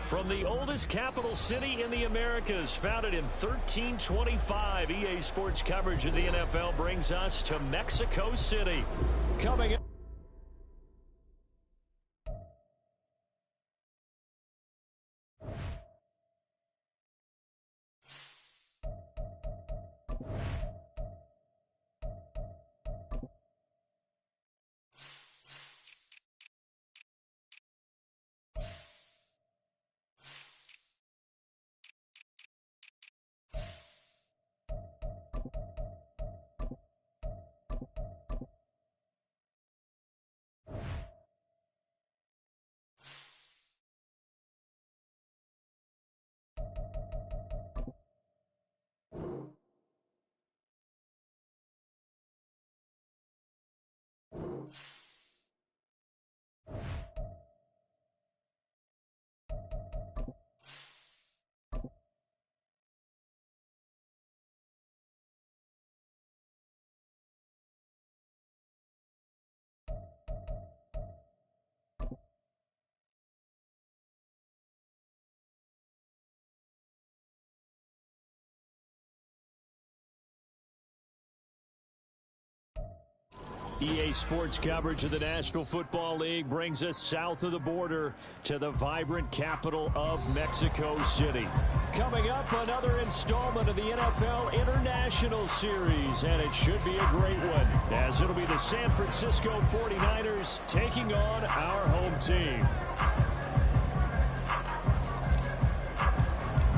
From the oldest capital city in the Americas, founded in 1325, EA Sports coverage of the NFL brings us to Mexico City. Coming up. EA Sports coverage of the National Football League brings us south of the border to the vibrant capital of Mexico City. Coming up, another installment of the NFL International Series, and it should be a great one, as it'll be the San Francisco 49ers taking on our home team.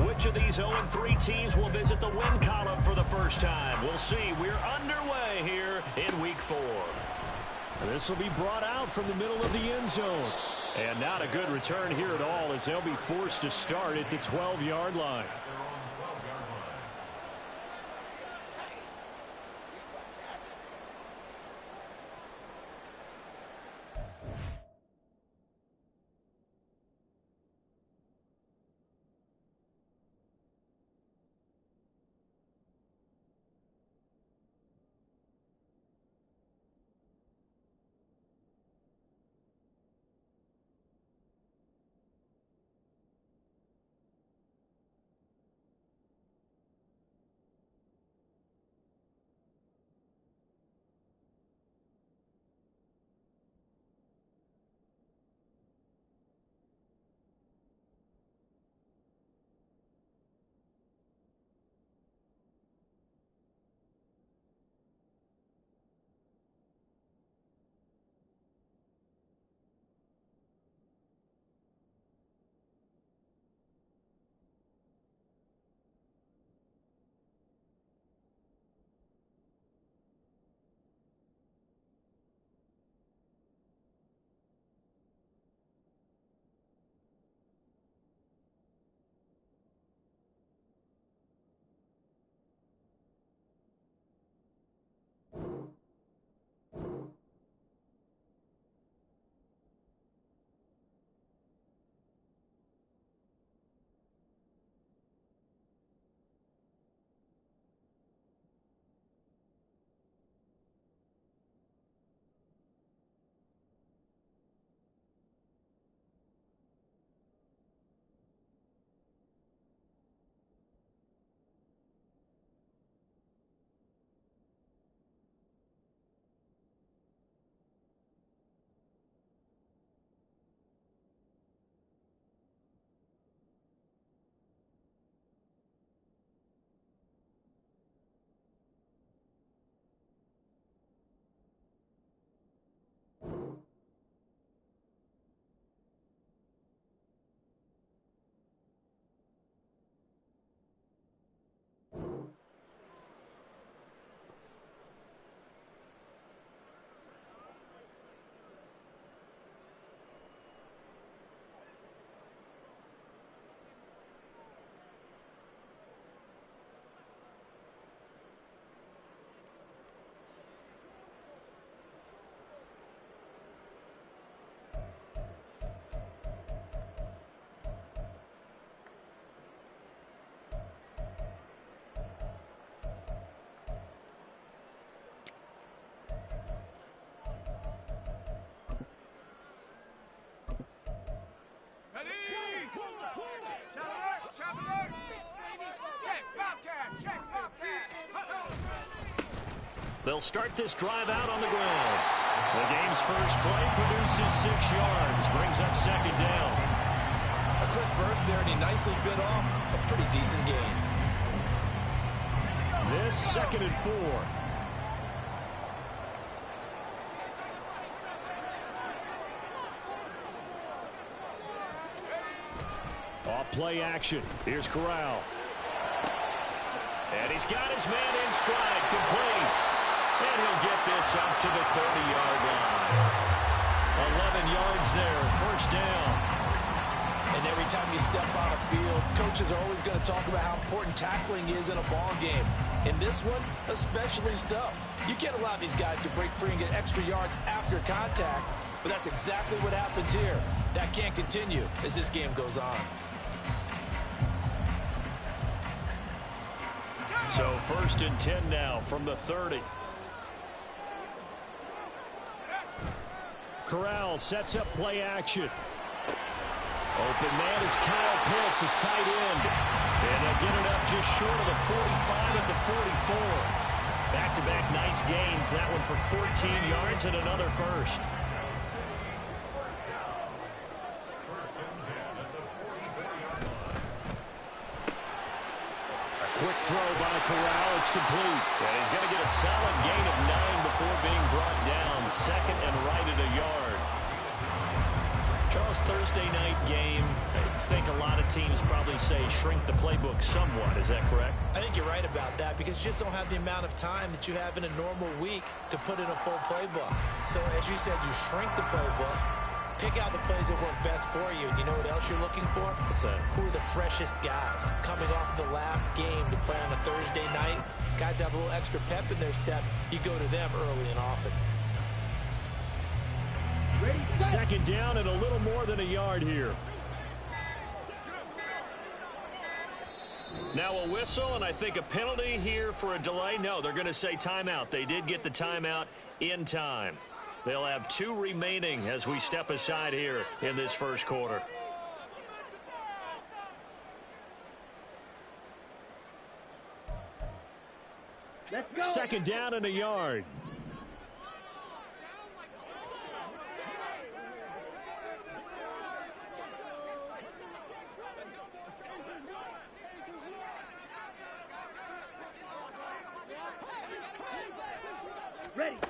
Which of these 0-3 teams will visit the win column for the first time? We'll see. We're underway here in Week 4. This will be brought out from the middle of the end zone. And not a good return here at all, as they'll be forced to start at the 12-yard line. They'll start this drive out on the ground. The game's first play produces 6 yards, brings up second down. A quick burst there, and he nicely bit off a pretty decent gain. This 2nd and 4. Off play action. Here's Corral. And he's got his man in stride, complete. And he'll get this up to the 30-yard line. 11 yards there, first down. And every time you step on a field, coaches are always going to talk about how important tackling is in a ball game. In this one, especially so. You can't allow these guys to break free and get extra yards after contact, but that's exactly what happens here. That can't continue as this game goes on. So 1st and 10 now from the 30. Corral sets up play action. Open man is Kyle Pitts, his tight end. And they'll get it up just short of the 45 at the 44. Back-to-back nice gains. That one for 14 yards and another first. Quick throw by Corral. It's complete. And he's going to get a solid gain of 9 before being brought down. 2nd and right at a yard. Charles, Thursday night game, I think a lot of teams probably say shrink the playbook somewhat. Is that correct? I think you're right about that because you just don't have the amount of time that you have in a normal week to put in a full playbook. So as you said, you shrink the playbook, pick out the plays that work best for you. And you know what else you're looking for? What's that? Who are the freshest guys coming off the last game to play on a Thursday night? Guys have a little extra pep in their step. You go to them early and often. 2nd down and a little more than a yard here. Now a whistle, and I think a penalty here for a delay. No, they're going to say timeout. They did get the timeout in time. They'll have 2 remaining as we step aside here in this first quarter. Let's go. 2nd down and a yard. Ready. And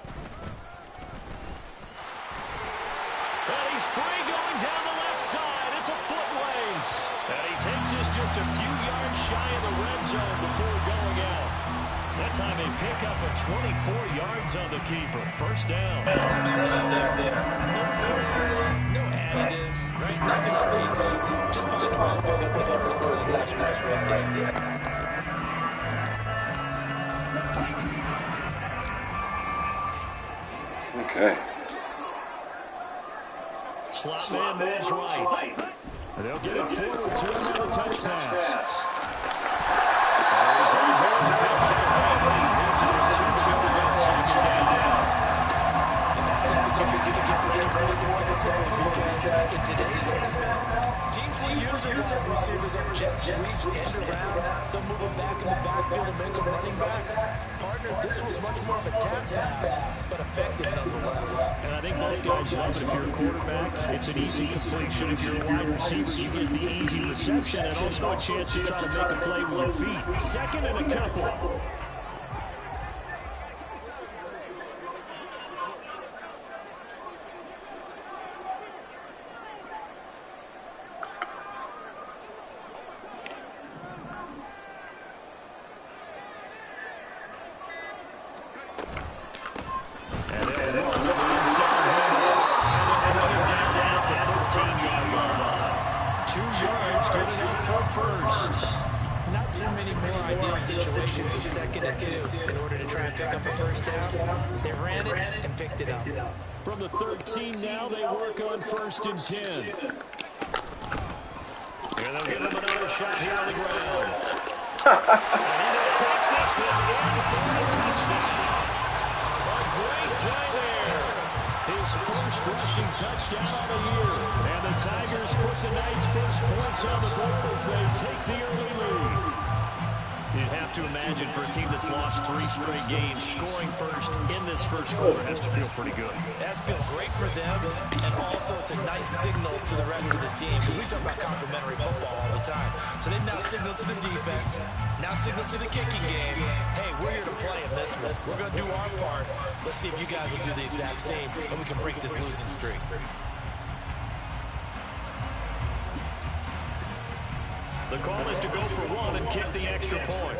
he's free going down the left side. It's a foot race. And he takes us just a few yards shy of the red zone before going out. That time they pick up a 24 yards on the keeper. First down. No freeze, no additives, right? Nothing crazy. Just find the right pick up the first down. That's right there. Okay. Slot man moves right. And they'll get it forward to him on a touch pass. In today's NFL, teams will use their wide receivers on jet sweeps, end arounds. They'll move them back in the backfield and make them running backs. Partner, this was much more of a tap pass, but effective nonetheless. And I think both guys love it. If you're a quarterback, it's an easy completion. If you're a wide receiver, you get the easy reception and also a chance to try to make a play with your feet. 2nd and a couple. Not too many more ideal situations in 2nd and 2 in order to try and pick up a first down. They ran it and picked it up. From the 13 now, they work on 1st and 10. And they'll give him another shot here on the ground. And he'll touch this one before the touchdown. A great play there. His first rushing touchdown of the year. And the Tigers put the Knights' first points on the board as they take the early lead. You'd have to imagine for a team that's lost 3 straight games, scoring first in this first quarter has to feel pretty good. That's feel great for them, and also it's a nice signal to the rest of the team. We talk about complementary football all the time. So they've now signaled to the defense, now signaled to the kicking game, hey, we're here to play in this one. We're going to do our part. Let's see if you guys will do the exact same, and we can break this losing streak. The call is to go for 1 and kick the extra point.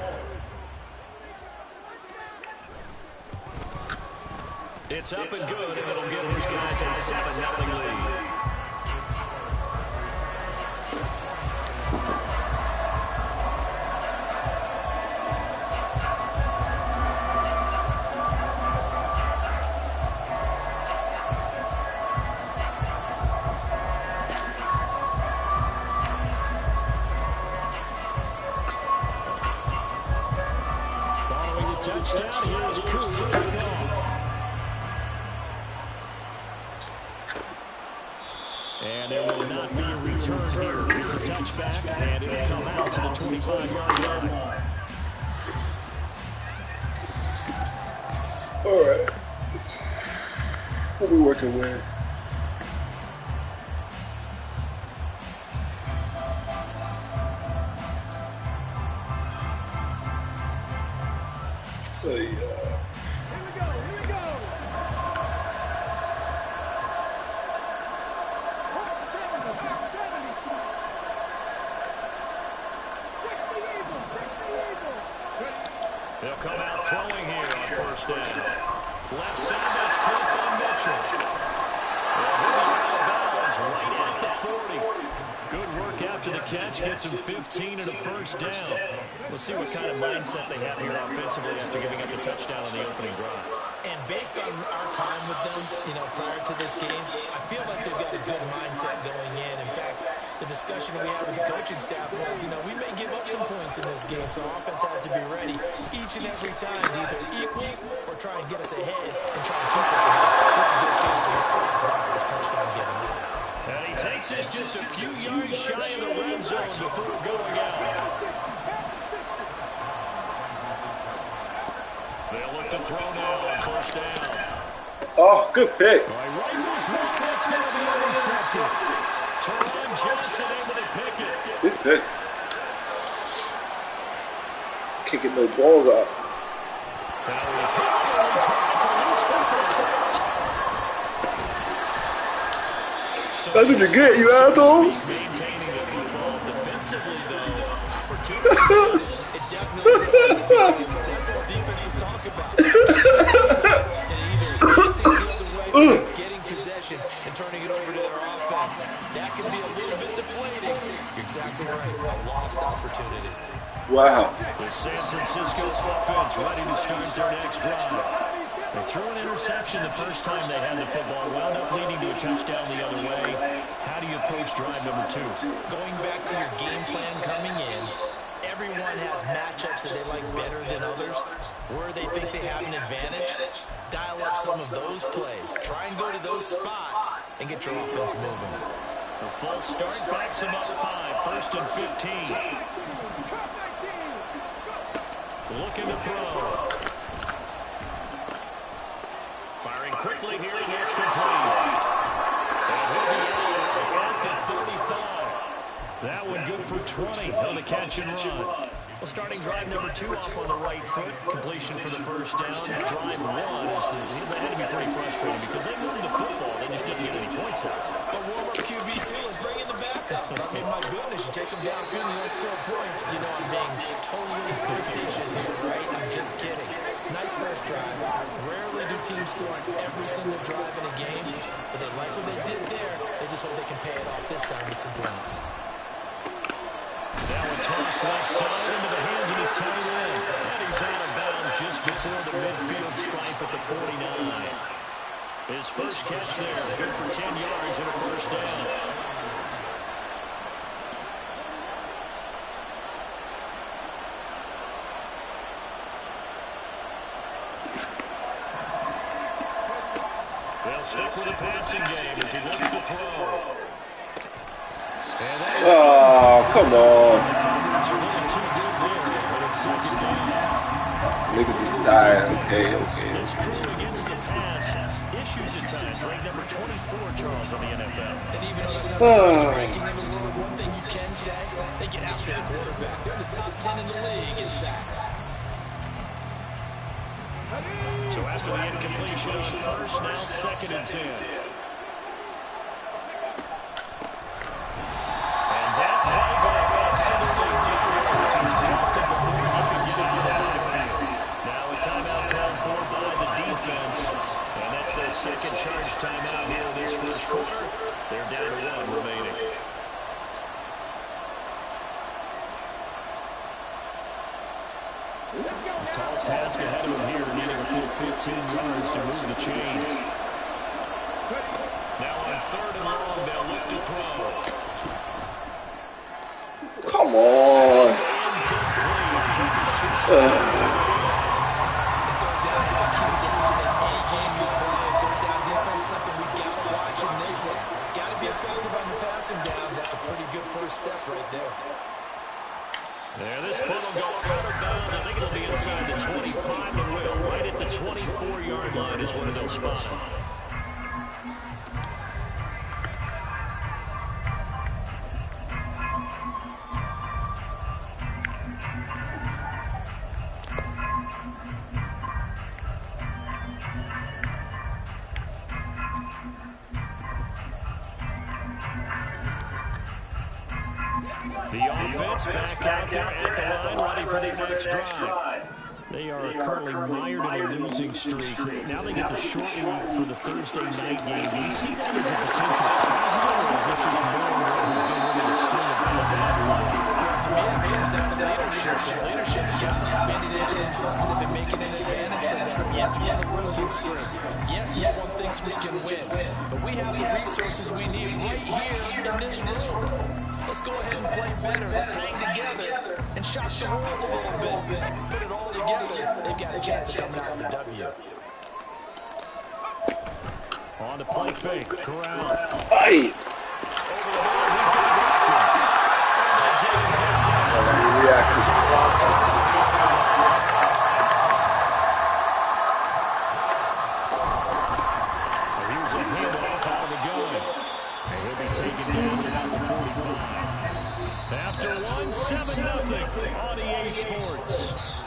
It's up and good, and it'll give these guys a 7-0 lead. Touchdown, here's Koo to kick off. And there will not be a return here. It's a touchback, and it'll come out to the 25-yard line. All right. What are we working with? Here we go. They'll come out throwing here on first down. Left side, that's caught by Mitchell. Right at the 40. Good work after the catch. Gets him 15 and a first down. We'll see what kind of mindset they have here offensively after giving up the touchdown on the opening drive. And based on our time with them, prior to this game, I feel like they've got a good mindset going in. In fact, the discussion we had with the coaching staff was, we may give up some points in this game, so offense has to be ready each and every time to either equal or try and get us ahead and try and keep us ahead. This is their chance to respond to that first touchdown given up. And he takes us just a few yards shy of the red zone before going out. They'll look to throw now on first down. Oh, good pick. Rifles this, that's going to be intercepted. Teron Johnson able to pick it. Good pick. Kicking those balls out. Now he's hit and returns to loose football. That's what you get, you asshole. Maintaining the football defensively, though, for 2 minutes. It definitely is, because that's what defenses talk about. And either dancing the other way or just getting possession and turning it over to their offense. That can be a little bit deflating. You're exactly right. A lost opportunity. Wow. The San Francisco offense ready to start their next drive. They threw an interception the first time they had the football, wound up leading to a touchdown the other way. How do you approach drive number 2? Going back to your game plan coming in, everyone has matchups that they like better than others. Where they think they have an advantage, dial up some of those plays. Try and go to those spots and get your offense moving. The false start backs him up 5, first and 15. Looking to throw. Firing quickly here, and that's complete. And he'll be out at the 35. That one good for 20 on the catch and run. Well, starting drive number 2 off on the right foot. Completion for the first down. Drive 1 is that had to be pretty frustrating because they moved the football. They just didn't get any points out. But warm-up QB2 is bringing the backup. I mean, my goodness, you take them down, you don't score points. I'm being totally facetious here, right? I'm just kidding. Nice first drive. Rarely do teams score on every single drive in a game, but they like what they did there. They just hope they can pay it off this time with some points. Now a toss left side into the hands of his tight end. And he's out of bounds just before the midfield stripe at the 49. His first catch there, good for 10 yards and a first down. They'll stick with the passing game as he looks to throw. Oh, come on. Niggas is tired. Okay. This crew against the pass issues at times. Ranked number 24, Charles, in the NFL. And even though that's not the best ranking in the world, one thing you can say, they get after the quarterback. They're the top 10 in the league in sacks. So after the incompletion on first, now 2nd and 10. And that play back absolutely was counted before he could get out of that backfield. Now a timeout called for by the defense. And that's their second charge timeout here in this first quarter. They're down to 1 remaining. Tall task ahead of him here, needing a full 15 yards to move the chains. Now on 3rd and long, they'll look to throw. Come on. That's a pretty good first step right there. There, this punt will go out of bounds. I think it'll be inside the 25. It will. Right at the 24-yard line is where they'll spot him. The offense back out there at the line, ready for the next drive. They are currently mired in a losing streak. Now they get the short week for the Thursday night game. Do you see that as a potential positive, or is this just more of what has been really the string of bad luck? To me, it comes down to leadership. The leadership's got to spin it into a positive and make an advantage of that. Yes, we have a losing streak. Yes, everyone thinks we can win. But we have the resources we need right here in this room. Let's go ahead and play better. Let's hang together and shock the world a little bit. Put it all together. They've got a chance of coming out with the W. On to play fake. Corral. Hey. Here's a handoff out of the gun. And he'll be taken down at about the 45. After 1, 7-0 on EA Sports.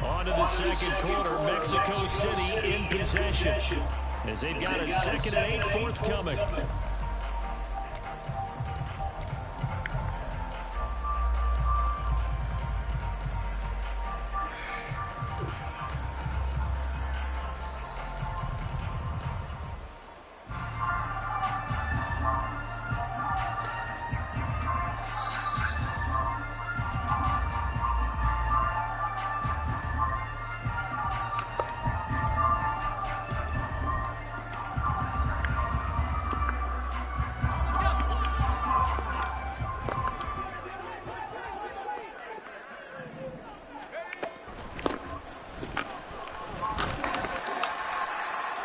On to the second quarter, Mexico City in possession as they've got a 2nd and 8 forthcoming.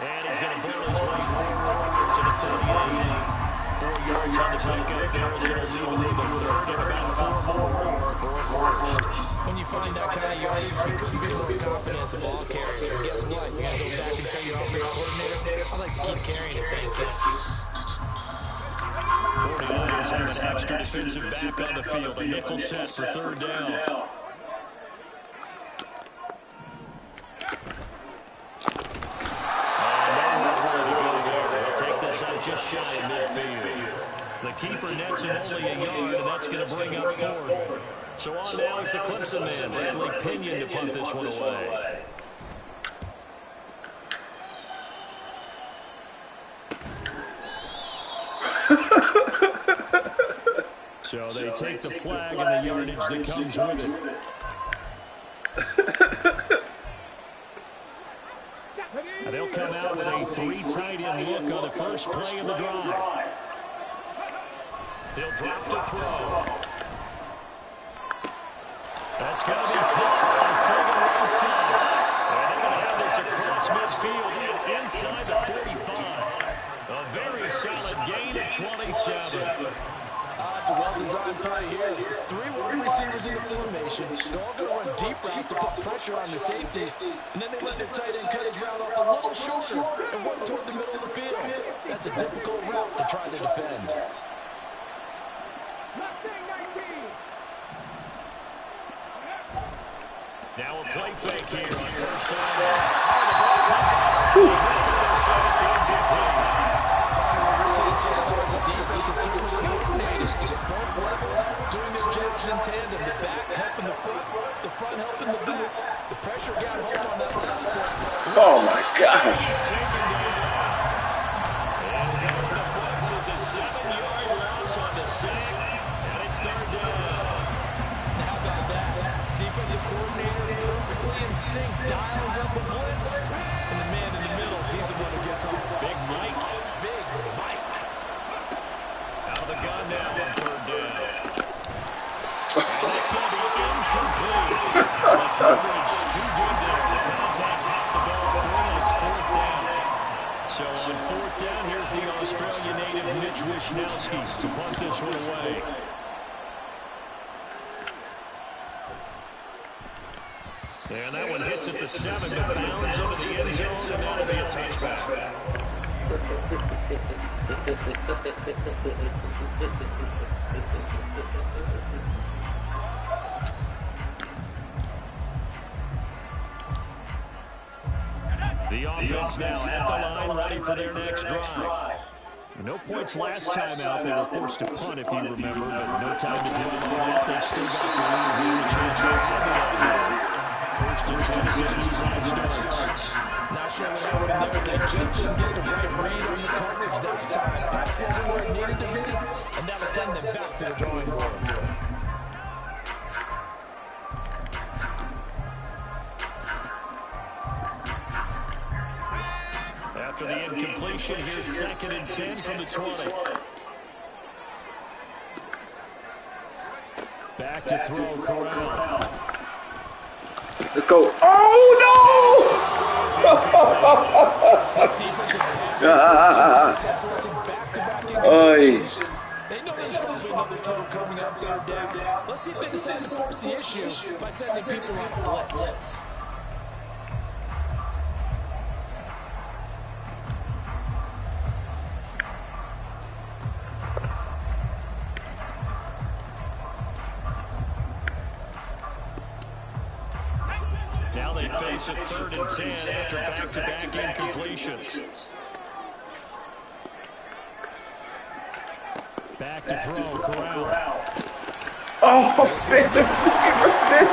And he's going to pull his way forward to the 38. 4 yards on the pickup. Arizona leaving with a 3rd and about 4 more for first. When you find that kind of yardage, you couldn't be more confident as a ball carrier. And guess what? You got to go back and tell your offensive coordinator, I'd like to keep carrying it, thank you. 49ers have an extra defensive back on the field. A nickel set for 3rd down. Just shy of midfield. The keeper nets him only a yard, and that's going to bring up 4th. So on now is the Clemson man, Bradley Pinion, to punt this one away. So they take the flag and the yardage that comes with it. And they'll come out with a 3 tight end look on the first play of the drive. He'll drop to throw. That's going to be caught on 3rd and 1 side. And they're going to have this across midfield and inside the 45. A very solid gain of 27. It's a well-designed play here. 3 wide receivers in the formation. They're all going to run deep routes to put pressure on the safeties. And then they let their tight end cut his route off a little shorter and work toward the middle of the field. That's a difficult route to try to defend. Now a play fake here on first down. Both levels doing their jobs in tandem. The back helping the front helping the back. The pressure got home on that last play. Oh my gosh. This is a 7-yard loss on the sack, and it's third down. How about that? Defensive coordinator perfectly in sync, dials up the blitz, and the man in the middle, he's the one who gets home. Big Mike. Big Mike. Out of the gun now on third down. And it's going to be incomplete. The coverage too good there. The contact hit the ball free, and it's fourth down. So on fourth down, here's the Australian native Mitch Wishnowsky to punt this one away. And that one hits at the 7, but bounds into the end zone, and that'll be a touchback. The offense now at the line, ready for their next drive. No points last time out. They were forced to punt, if you remember, but no time to dwell on that. They've still got the lead here, a chance to have it out here. First and 10 as this new drive starts. Not sure what happened there. They just didn't get the right read on the coverage that time. Pass wasn't where it needed to be, and that'll send them back to the drawing board. After the incompletion, here's second and 10 from the 20. Back to throw, Corral. Let's go. Oh, no! Oy. They know there's probably another throw coming up there down. Let's see if they decide to force the issue by sending people on blitz. Now they face a third and 10 after back-to-back incompletions. Back to throw, Corral. Oh, spin the this.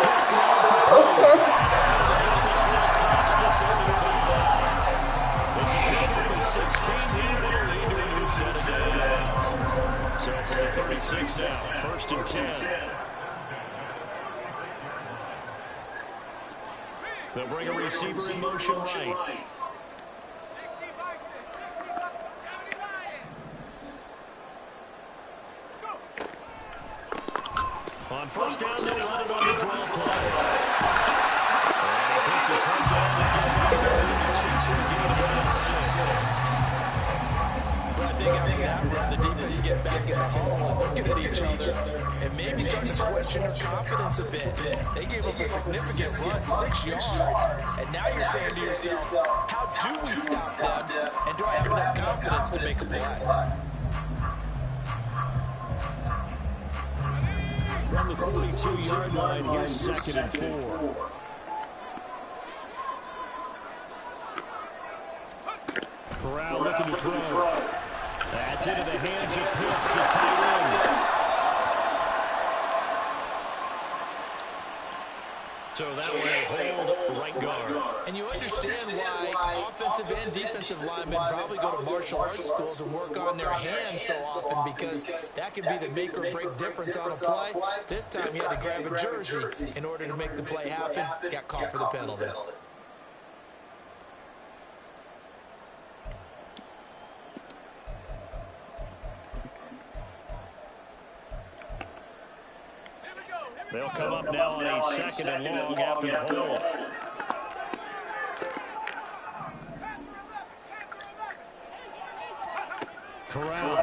So for the 36 now, first and 10. They'll bring a receiver in motion right. On first down, they'll run it on the draw play. And he puts his head down and gets out of the 32 for a gain of about 6. Well, I think after that run, the defense get back in the huddle and looking at each other and maybe starting to question their confidence a bit. They gave up a significant run, 6 yards, and now you're saying to yourself, how do we stop them, and do I have enough confidence to make a play? From the 42-yard line, here's second and 4. Corral looking to throw. That's into the hands of Pitts, the tight end. So that way, hold right guard. And you understand why offensive and defensive linemen probably go to martial arts schools and work on their hands so often, because that can be the make or break difference on a play. This time he had to grab a jersey in order to make the play happen. Got caught for the penalty. They'll come up now on a second and long after the hold. Corral.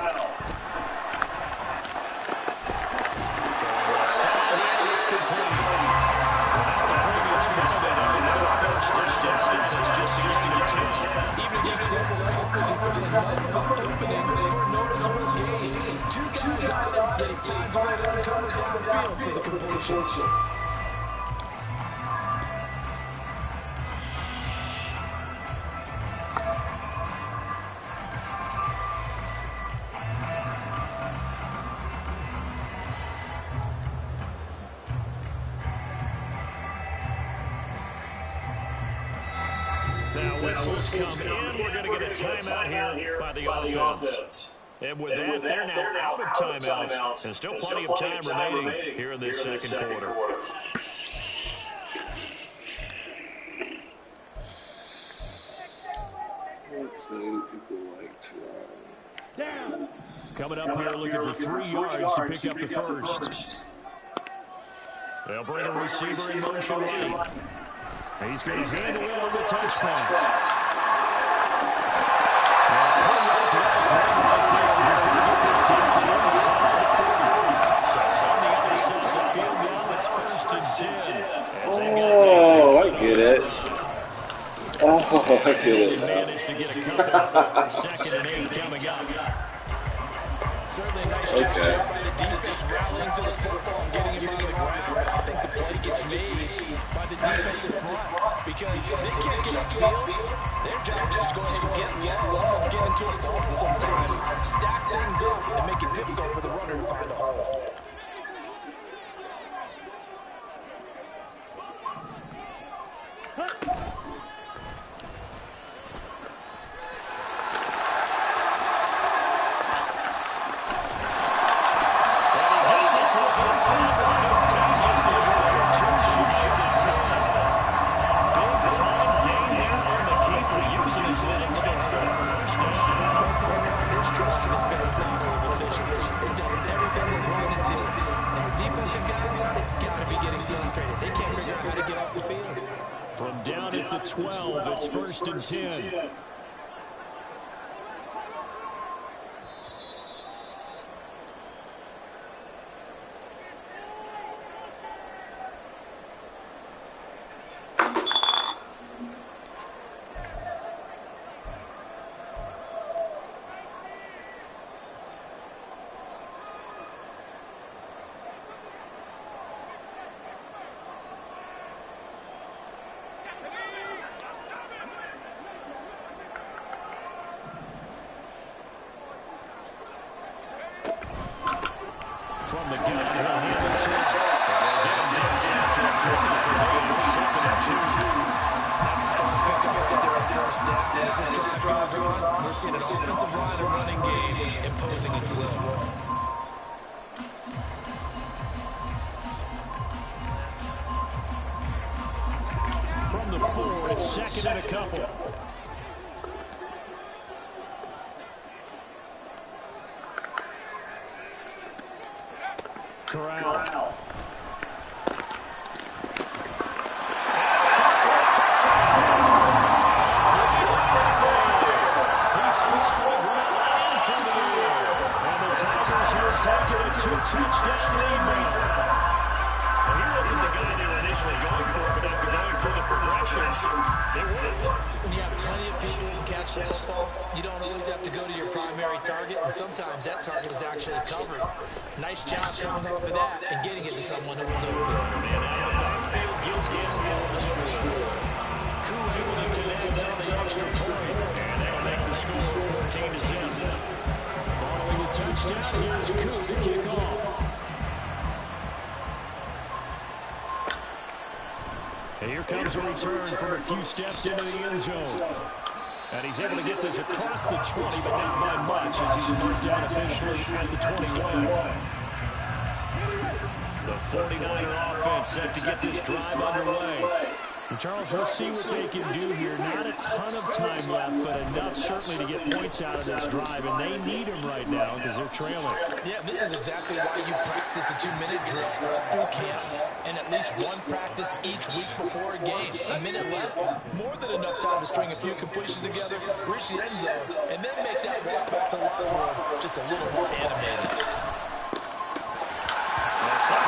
might be opening for a noticeable gain. Two guys on it, yet he finds a way to recover downfield for the completion. Now whistles come in. We're going to get a timeout here by the offense. And with that, they're now out of timeouts. And still plenty of time remaining here in this second quarter. Coming up here looking for 3 yards to pick up the first. They'll bring a receiver in motion right. He's going to handle it on the touch pass. Oh, I get it. Oh, I get it. Managed to get a couple. Second and 8 coming up. Certainly a nice job by the defense rallying to the football and getting him out of the ground. I think the play gets made by the defensive front because if they can't get upfield, their job is to go ahead and get low. Let's get into a ball sometimes, stack things up, and make it difficult for the runner to find a hole. From down at the 12, it's first and 10. From the gun, he'll handle it. That's a strong pickup right there on first down. As this drive goes on, we're seeing an offensive line and running game imposing its will. From the 4, it's second and a couple. Corral. Touchdown lead now. Well, he wasn't the guy they were initially going for, but after going through the progressions, they worked. When you have plenty of people who catch the football, you don't always have to go to your primary target, and sometimes that target is actually covered. Nice job coming over that and getting it to someone who was open. And out of the backfield, gives him for the score. Koo able to connect on the extra point, and they'll make the score 14-0. Following the touchdown, here's Koo to kick off. And here comes a return from a few steps into the end zone. And he's able to get this across the 20, but not by much as he's marked down officially at the 21. The 49er offense set to get this drive underway. And Charles, we'll see what they can do here. Not a ton of time left, but enough certainly to get points out of this drive. And they need them right now because they're trailing. Yeah, this is exactly why you practice a 2-minute drill through camp and at least one practice each week before a game. A minute left, more than enough time to string a few completions together, reach the end zone, and then make that walk back to the locker room just a little more animated.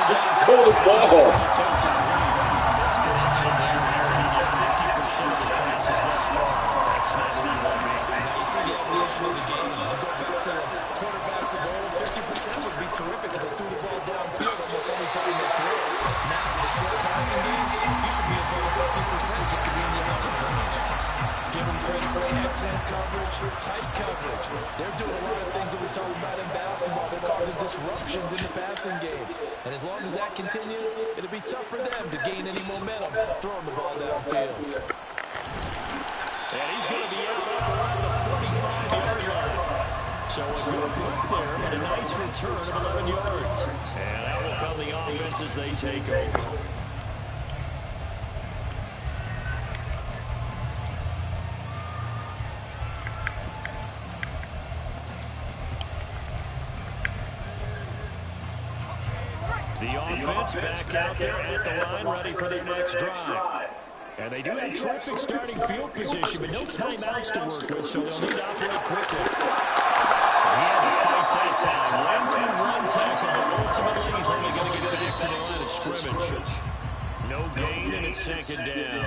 Just throw the ball. Now, you see see the evolution of the game. You go back to the quarterbacks of old, 50% would be terrific because they threw the ball downfield almost every time they throw it. Now, with the short passing game, you should be above 60% just to be in the average range. Give them credit for excellent coverage, tight coverage. They're doing a lot of things that we talk about in basketball. They're causing disruptions in the passing game. And as long as that continues, it'll be tough for them to gain any momentum throwing the ball downfield. And he's going to be out around the 45-yard line. So a good punt there, but a nice return of 11 yards. And that will come the offense as they take over. The offense back out there at the line, ready for their next drive. And they do have terrific starting field position, but no timeouts to work with, so they'll need to operate quickly. He had to fight that time. Ran through one tackle, but ultimately he's only going to get back to the line of scrimmage. No gain, and it's second down.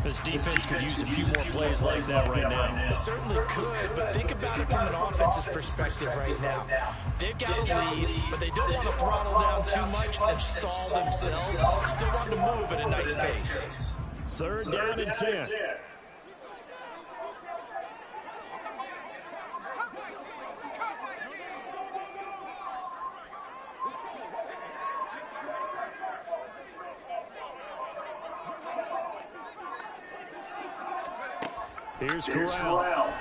This defense could use a few more plays like that right now. It certainly could, but think about it from an offense's perspective right now. They've got a lead, but they don't want to throttle down too much and stall themselves. Still want to move at a nice pace. Third down and 10. Here's Corral.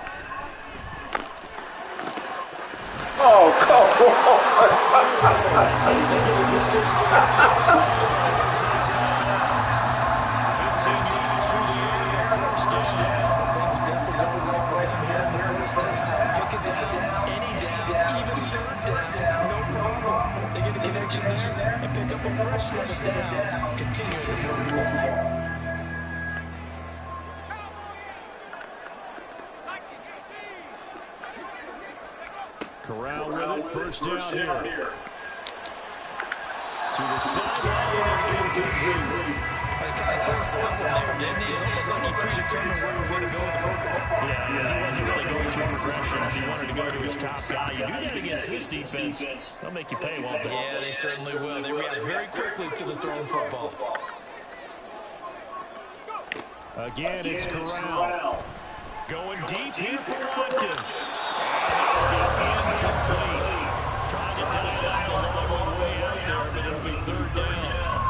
Oh, come on. They get a connection there and pick up a fresh set of downs, continuing to move the ball. Corral with it, first down here. To the sideline and incomplete. It kind of takes the lesson there, didn't he? It's almost like he predetermined where he was going to go with the football. Yeah, he wasn't really going through progressions. He wanted to go to his top guy. You do that against this defense, they'll make you pay, won't they? Yeah, they certainly will. They react very quickly to the thrown football. Again, it's Corral. Going deep here for Watkins. Incomplete. Trying to dive the long way out there, but it'll be third down.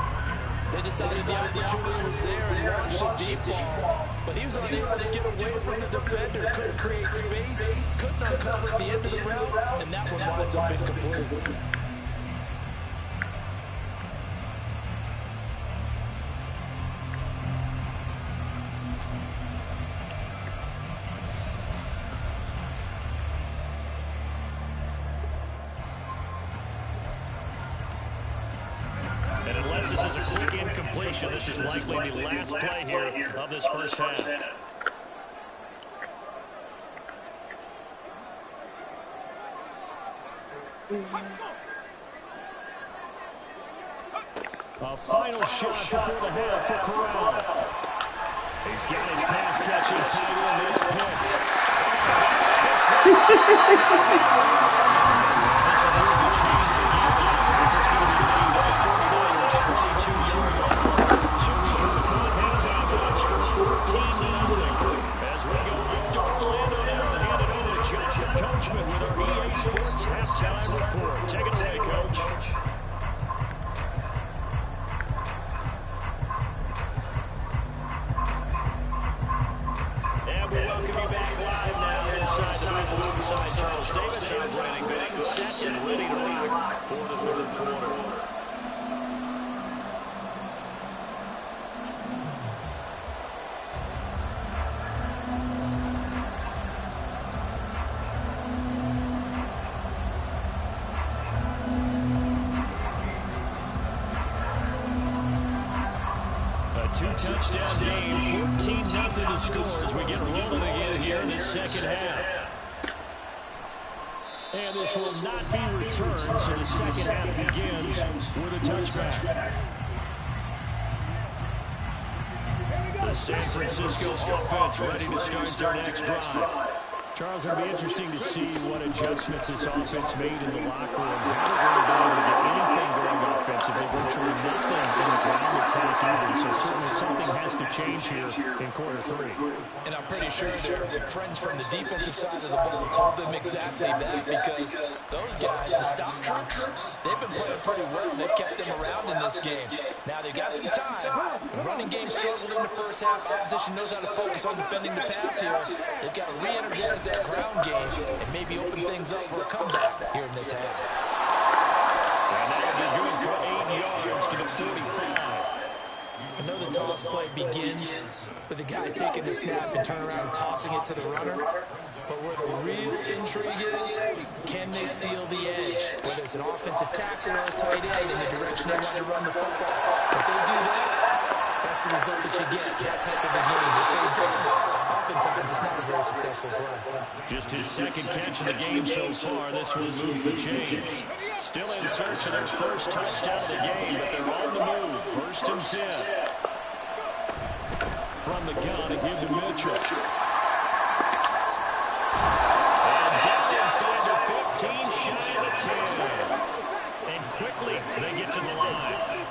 They decided the opportunity was there and launched a deep ball. But he was unable to get away from the defender. Couldn't create space. Couldn't uncover at the end of the route. And that one winds up incomplete. And unless this is a quick incompletion, this is likely the last play here of this first half. A final shot before the half for Corral. He's got his pass catching tight end. It's picked. This will move the chains again as the Tigers going to be leading by 49ers 22-yard line. So we can put hands on that score 14-0. As we go back to Orlando now and hand it over to Josh Coachman with our EA Sports halftime report. Take it away, Coach. And we welcome you back live now inside the Buffalo inside Charles Davis. I'm Brandon Bennett, set and ready to rock for the third quarter. Two-touchdown game, 14-0 to score as we get rolling again here in the second half. And this will not be returned, so the second half begins with a touchback. The San Francisco offense ready to start their next drive. Charles, it'll be interesting to see what adjustments this offense made in the locker room. How they're going to be able to get anything going offensively, virtually nothing in the ground attack either. So certainly something has to change here in quarter three. And I'm pretty sure their friends from the defensive side of the ball told them exactly that, because those guys, the stop troops, they've been playing pretty well. They've kept them around in this game. Now they've got some time. The running game struggled in the first half. Opposition knows how to focus on defending the pass here. They've got to re-energize that ground game and maybe open things up for a comeback here in this half. And that'll be good for 8 yards to the 45. I know the toss play begins with the guy taking the snap and turn around and tossing it to the runner. But where the real intrigue is, can they seal the edge? Whether it's an offensive tackle or a tight end in the direction they want to run the football. If they do that, that's the result that you get, that type of a game. If they don't, oftentimes it's not a very successful play. Just his second catch of the game so far. This one moves the chains. Still in search of their first touchdown of the game, but they're on the move. 1st and 10. From the gun, to give to Mitchell. And dipped inside the 15, shy of the 10. And quickly, they get to the line.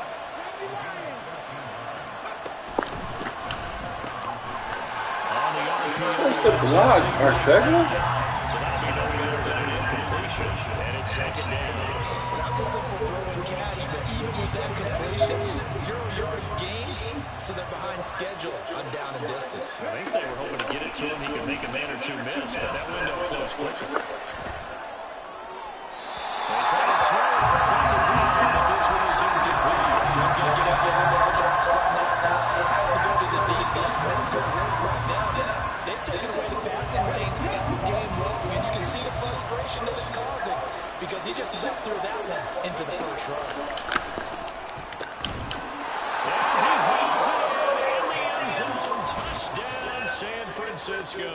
What's the block, Marcelo? So that'll be no better than an incompletion. And it's 2nd down. That's a simple throw and catch, but even with that completion, 0 yards gained, so they're behind schedule on down and distance. I think they were hoping to get it to him. He could make a man or two miss, but that window closed quicker. They try to throw it on 2nd down, but this one is incomplete. They're going to get out there and has to go to the defense. More good work right now. They've taken away the passing lanes all game long, and you can see the frustration that it's causing because he just about threw that one into the first row. And he holds it in the end zone. Touchdown, San Francisco.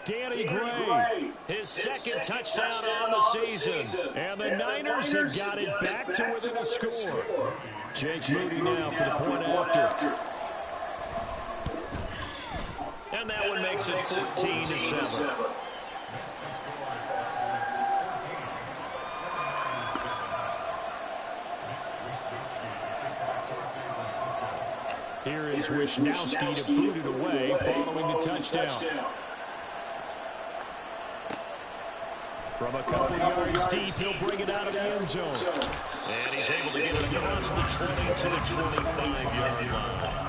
Danny Gray, his second touchdown on the season. And the Niners have got it back to within a score. Jake Moody now for the point after. And that one makes it 14-7. Here is Wisnowski to boot it away following the touchdown. From a couple yards deep, he'll bring it out of the end zone. And he's able to get it across the 20 to the 25-yard line.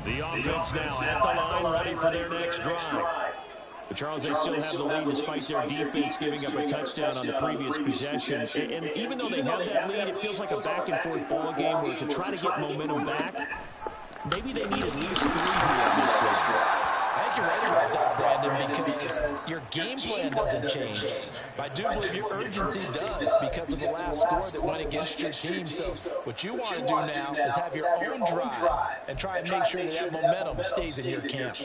The offense now at the line, ready for their next drive. But Charles, they still have the lead despite their defense giving up a touchdown on the previous possession. And even though they have that lead, it feels like a back-and-forth ball game where to try to get momentum back, maybe they need at least 3 here on this one. I think you're right about that, Brandon, because your game plan doesn't change. I do believe your urgency does because of the last score that went against your team. So what you want to do now is have your own drive and try and make sure that momentum stays in your camp.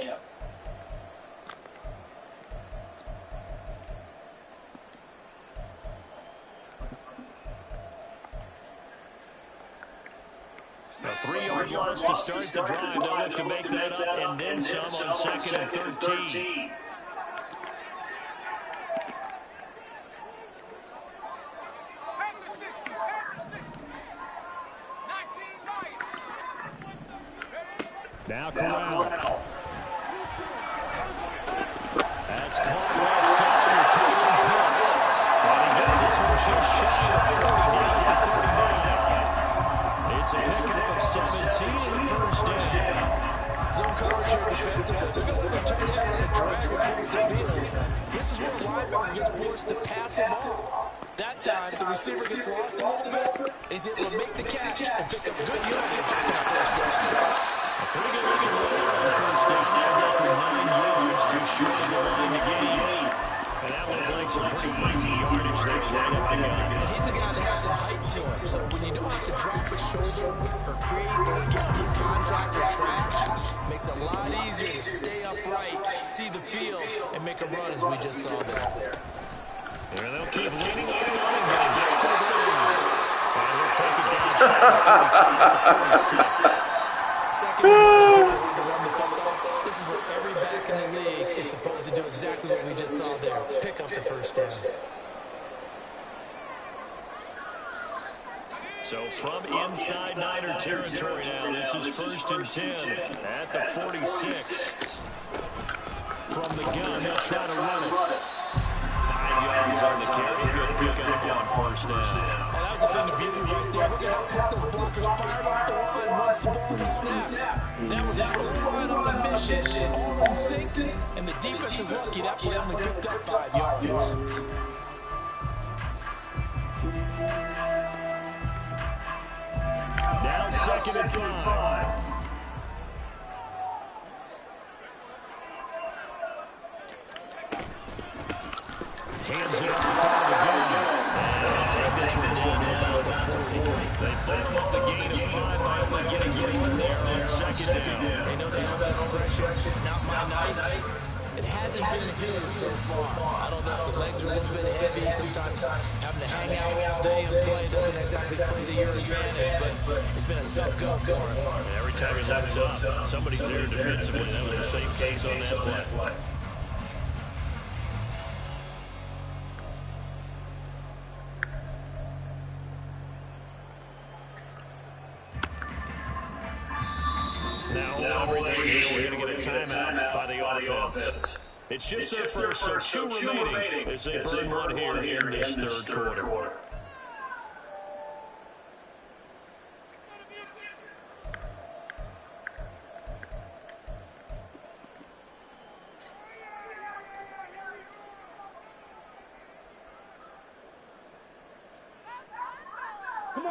A 3-yard loss to start the drive. They'll have to make that up and then some on 2nd and 13. Now Corral. That's caught left side. Taylor Pitts. And he gets this one just shy of 40 down at the 49. It's a pickup of 17 and first down. Zone coverage here defensively. They're going to look turn down and drag across the field. This is where the linebacker gets forced to pass him off. That time, the receiver gets lost a little bit. He's able to make the catch and pick up good yardage on that first down. Pretty good looking runner on first down. They'll go for 9 yards, just short of the line to gain. And that looked like some pretty easy yardage there right up the gut. And he's a guy that has some height to him. So when you don't have to drop his shoulder or create or get through contact or trash, makes it a lot easier to stay upright, see the field and make a run as we just saw there. And they'll keep leaning on the running game back to the ground. And he'll take it down short of 46. Second and to run the football. This is what every back in the league is supposed to do, exactly what we just saw there. Pick up the first down. So from inside Niner territory now, this is 1st and 10 at the 46. From the gun, they'll try to run it. 5 yards on the carry. Good pick up on 1st down. And that was the thing, the beauty right there. Look at how quick those blockers fired off the line once the ball was snapped. That was a line on a mission, all in sync, and the defense is lucky that play only picked up 5 yards. Now 2nd and 5. Hands it up in front of the gun. And take this one down at the 40. They found up the gain of 5 by only getting 1 there on 2nd down. They know they have that express. It's not my night. It hasn't been his so far. I don't know if the legs are a little bit heavy. Sometimes having to hang out all day and play doesn't exactly play to your advantage, but it's been a tough go for him. And every time he looks up, somebody's there defensively. That was the same case on that play. Now everything here, we're going to get a timeout by the offense. It's just their first, so 2 remaining as they burn one here in this third quarter.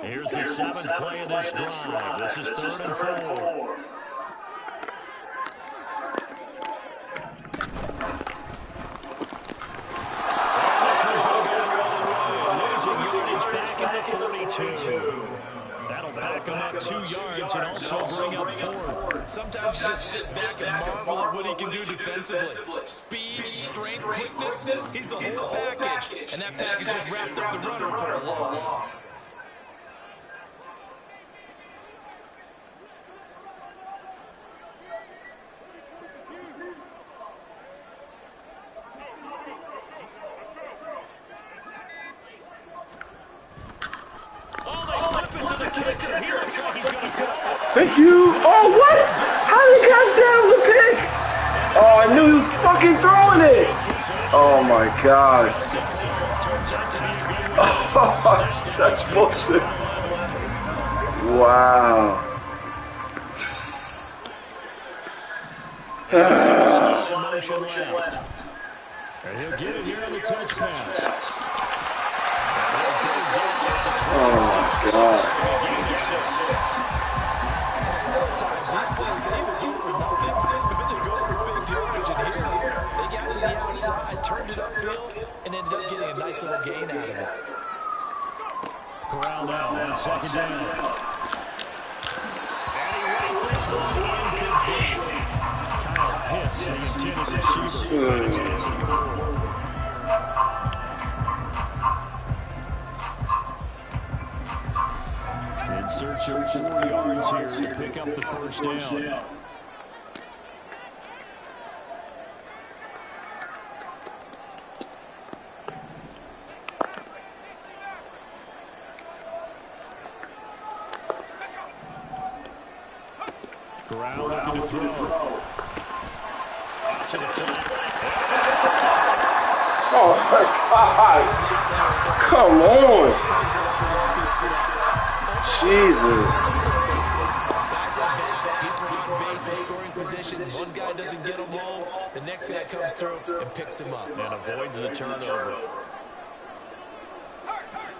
Here's the 7th play of this drive. This is 3rd and 4. That'll back him up 2 yards and also bring up 4th. Sometimes you just sit back and marvel at what he can do defensively. Speed, strength, quickness, he's the whole package. And that package just wrapped up the runner for a loss. Thank you. Oh, what? How did he catch that? It was a pick. Oh, I knew he was fucking throwing it. Oh, my God. Oh, such bullshit. Wow. And he'll get it here on the touch pass. Oh, my God. These plays, they either go for nothing, but they go for big yardage. And here, they got to the outside, turned it upfield, and ended up getting a nice little gain out of it. Corral now on 2nd down. And he ran this one incomplete. Kyle Pitts, the intended receiver. In search of 4 yards here to pick up the 1st down. Corral looking to throw. Out to the flat. Oh, my God. Come on. Jesus. People on base in scoring position. One guy doesn't get them all. The next guy comes through and picks him up. And avoids the turnover.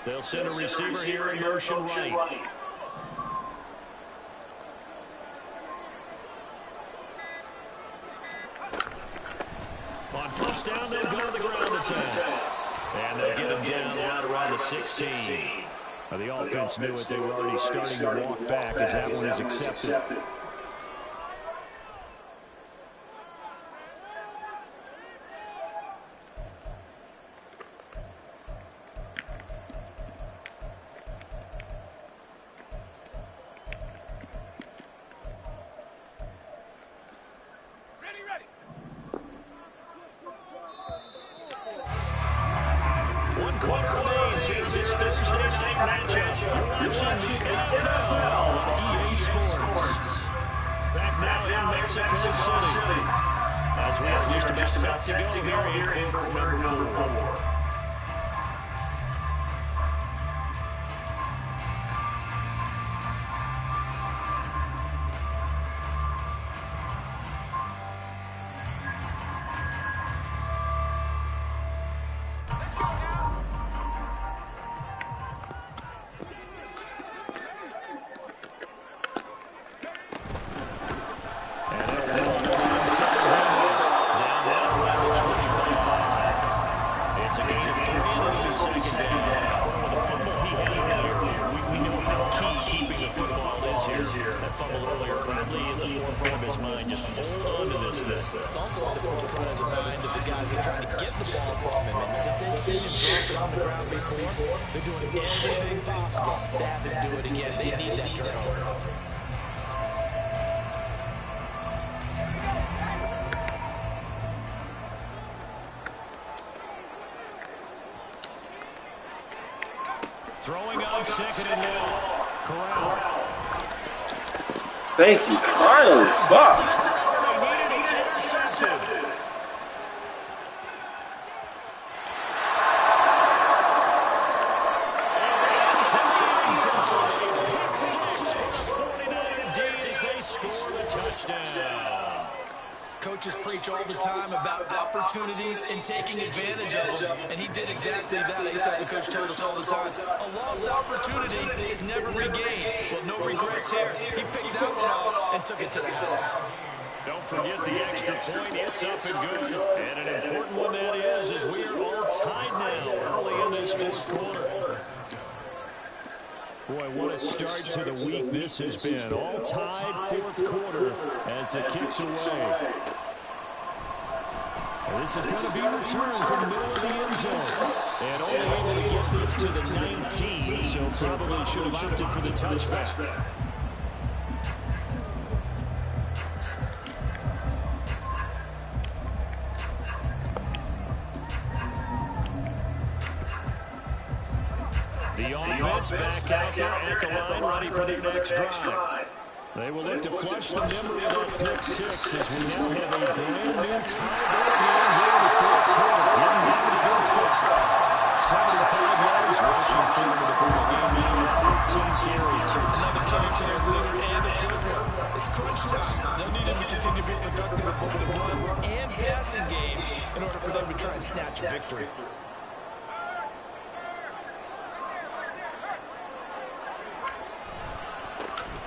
They'll send a receiver here in motion right. On 1st down, they'll go to the ground attack. And they'll get him down right around the 16. The offense knew it. They were already starting to walk back as that one is accepted. 1 quarter remains here this Thursday night matchup. You're watching the NFL on EA Sports. Back now in Mexico City, as we are just about set to go here in quarter number 4. Throwing on second and long. Corral. Thank you. Finally, fuck. It's intercepted. Coaches preach all the time about opportunities and taking advantage of them, and he did exactly that. He's something Coach told us all the time. A lost opportunity is never regained. Well, no regrets here. He picked that one off and took it to the house. Don't forget the extra point. It's up and good. And an important one that is, as we are all tied now early in this fourth quarter. Boy, what a start to the week this has been. All tied fourth quarter as it kicks away. And this is going to be returned from the middle of the end zone. And only able to get this to the 19, so probably should have opted for the touchback. The offense back out there at the line, ready for their next drive. They will look to flush the memory of that pick six as we now have a brand new tie-ball game here in the fourth quarter. Getting back against us. 75 yards rushing forward to the ball game now with 14 carries. Another carry to their leader and a good one. It's crunch time. They'll need him to continue to be productive in both the run and passing game in order for them to try and snatch a victory.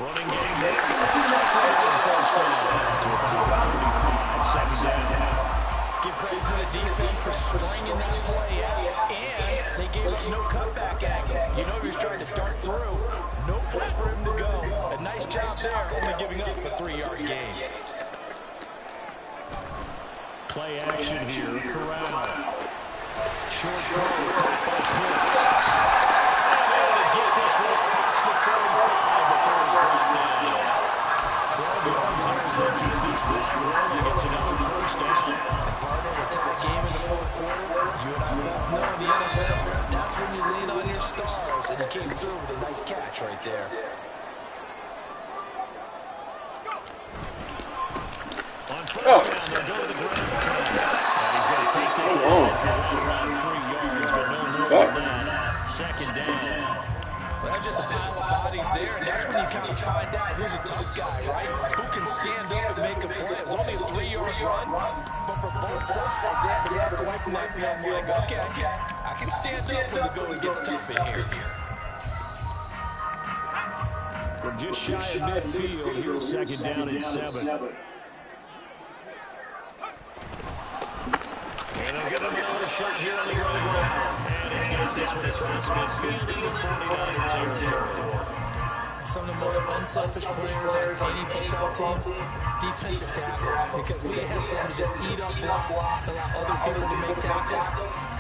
Running game there. First down to about 45, second down. Give credit to the defense for stringing that play out, and they gave up no cutback angle. You know he was trying to dart through. No place for him to go. A nice job there, only giving up a 3-yard gain. Play action here. Corral. Short throw. Caught by Pitts. Able to get this one across the 35 before he's brought down. 12 yards here as they keep this clock rolling. It's another first down. Partner, a tight game in the fourth quarter. You and I both know in the NFL, that's when you lean on your stars, and he came through with a nice catch right there. On first down, they'll go to the ground. And he's going to take this around 3 yards, but no more than that. Second down. Well, there's just a pile of bodies there, and that's when you kind of find out who's a tough guy, right? Who can stand up and make a play. It was only a 3-yard run, but for both sides, they had to walk away from that field like, okay, I can stand up when the going gets tough in here. We're just shy of midfield. Here's second down and 7. And they'll get another shot here on the ground. And it's got this one across midfield into 49er territory. Some of the most unselfish players on any football team, defensive tackles, because we ask them to just eat up blocks, allow other people to make tackles.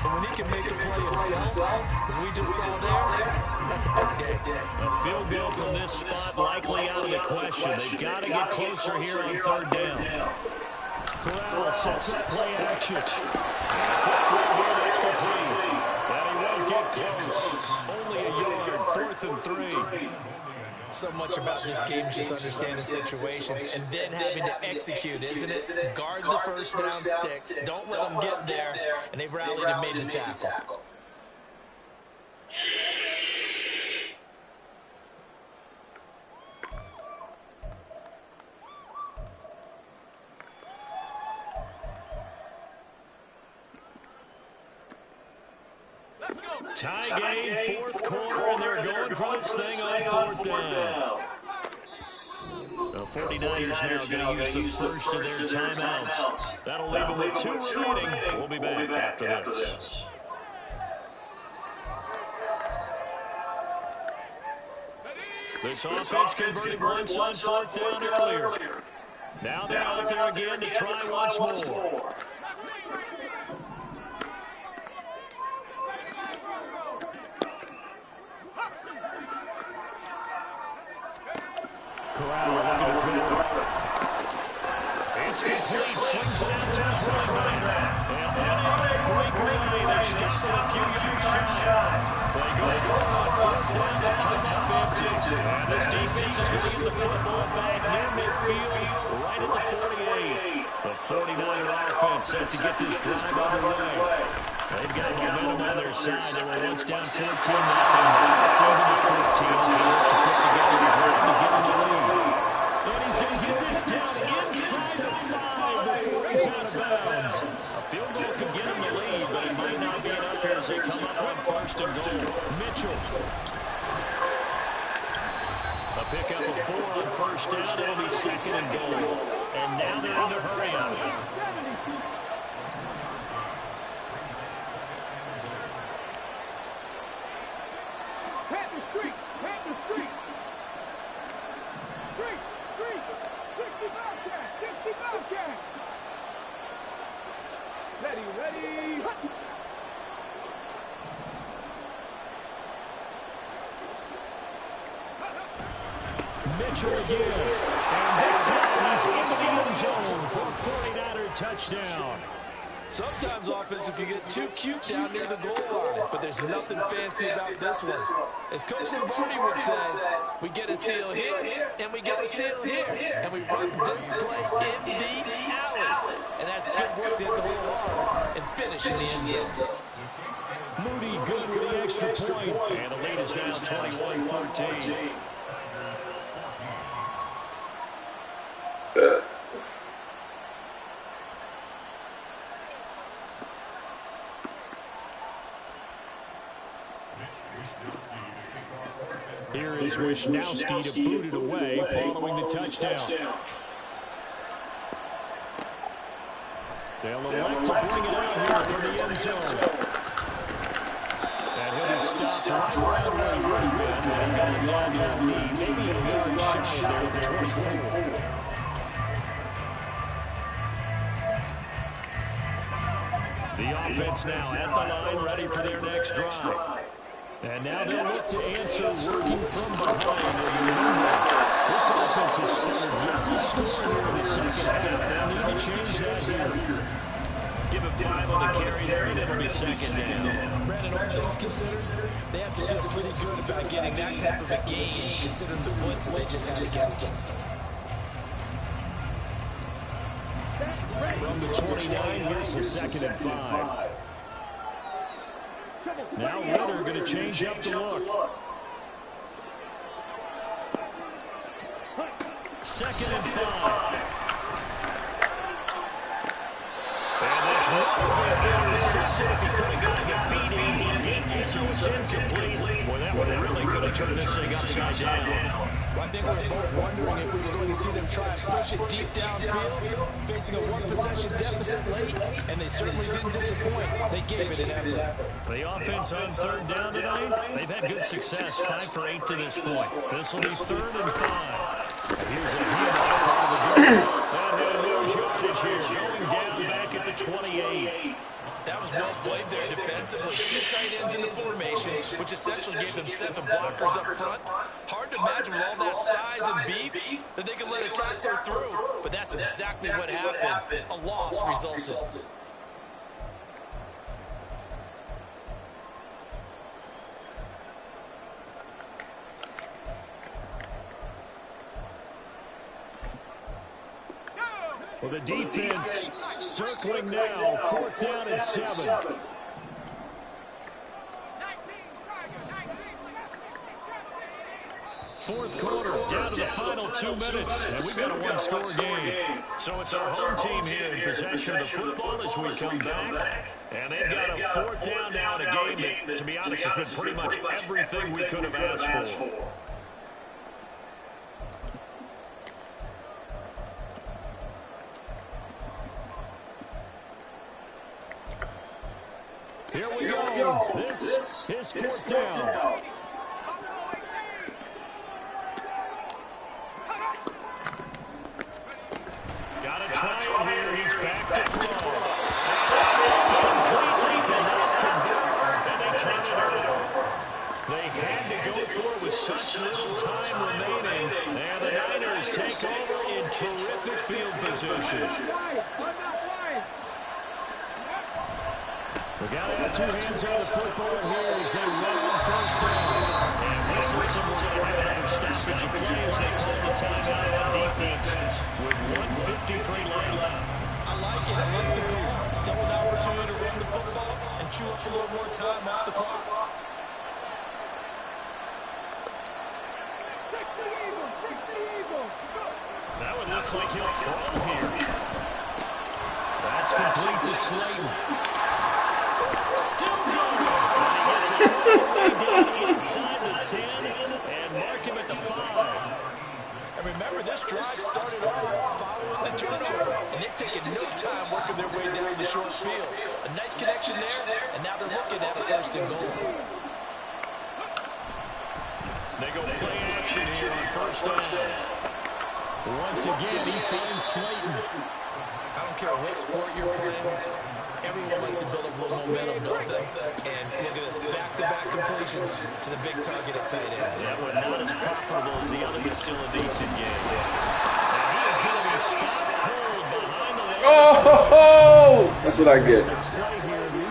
But when he can make a play himself, as we just saw there, that's a big day. A field goal from this spot likely out of the question. They've got to get closer here on third down. Corral sets up play action. Quick throw here, that's complete. And he Close. Only a yard. 4th and 3. So much about this game is just understanding situations and then having to execute, isn't it? Guard the first down sticks. Don't let them get there. And they rallied and made the tackle. Tie game, 4th quarter, and they're going for this thing on 4th down. The 49ers now going to use the first of their timeouts. That'll leave them with 2 remaining. We'll be back after this. This offense converted once on 4th down earlier. Now they're out there again to try once more. Corral looking to throw. It's complete. Swings it out to his running back. And they break away. They're stopped a few yards shy. They go for it on 4th down. They come up empty. And this defense is going to get the football back near midfield, right at the 48. The 49er offense set to get this drive underway. They've got momentum on their side. They were once down 14-0. It's over to 14 as they look to put together the drive to get in the lead. And he's going to get this down inside the 5 before he's out of bounds. A field goal could get him the lead, but it might not be enough here as they come up on 1st and goal. Mitchell. A pickup of 4 on 1st down. It'll be 2nd and goal. And now they're in a hurry on it. Mitchell again. And this time he's into the end zone for a 49er touchdown. Sometimes offenses can get too cute down near the goal line, but there's nothing fancy about this one. As Coach Lombardi would say, we get a seal here, and we get a seal here, and we run this play in the alley. And that's good work to hit the ball hard and finish in the end zone. Moody good with the extra point, and the lead is now 21-14. Here is Wisnowski to boot it away following the touchdown. They'll elect to bring it out here for the end zone. And he'll be stopped right around where he would have been. And going down to the knee, maybe a yard shy there at the 24. The offense now at the line, ready for their next drive. And now they'll look to answer working from behind. This offense has started yet to score here in the second half. They'll need to change that here. Give him 5 on the carry there, and it'll be 2nd down. Brandon, all things considered, they have to feel pretty good about getting that type of a game, considering the points that they just had against them. From the 29, here's the 2nd and 5. Now Ritter going to change up the look. 2nd and 5. And this will be intercepted. If he could have gotten a feeding, he didn't, so it's incomplete. Boy, that one really could have turned this thing upside down. Well, I think we were both wondering if we were going to see them try and push it deep downfield, facing a one-possession deficit late, and they certainly didn't disappoint. They gave it an effort. The offense on 3rd down tonight, they've had good success, 5 for 8 to this point. This will be 3rd and 5. And here's a handoff out of the goal. And they'll lose yardage here, going down back at the 28. That was well played there defensively. 2 tight ends in the formation, which essentially gave them 7 blockers up front. Hard to imagine with all that size and beef that they could let a tackler through. But that's exactly what happened. A loss resulted. Well, the defense circling now. 4th down and 7. Fourth quarter, down to the final 2 minutes, and we've got a one-score game. So it's our home team here in possession of the football as we come back. And they've got a 4th down now in a game that, to be honest, has been pretty much everything we could have asked for. Here we go. This is 4th down. Got to try it here. He's back to throw. And it's completely cannot convert. And they turn it over. They had to go through it with such little time remaining. And the Niners take over in terrific field position. We got to have 2 hands on the football here as they run on 1st down. And this is going to have another stoppage of play as they call the timeout on defense with 1:53 left. I like it. I like the call. Still an opportunity to run the football and chew up a little more time off the clock. That one looks like he'll throw here. That's complete to Slayton. Still going. And he gets it all the way down inside the 10 and mark him at the 5. And remember, this drive started off following the turnover, and they've taken no time working their way down the short field. A nice connection there, and now they're looking at a 1st and goal. They go play action here on 1st down. Once again, he finds Slayton. I don't care what sport you're playing. Everyone likes to build up a little momentum, don't they? And look at this, back-to-back completions to the big target at tight end. That one not as profitable as the other, but still a decent game. And he is going to be stopped cold behind the line. Oh, that's what I get.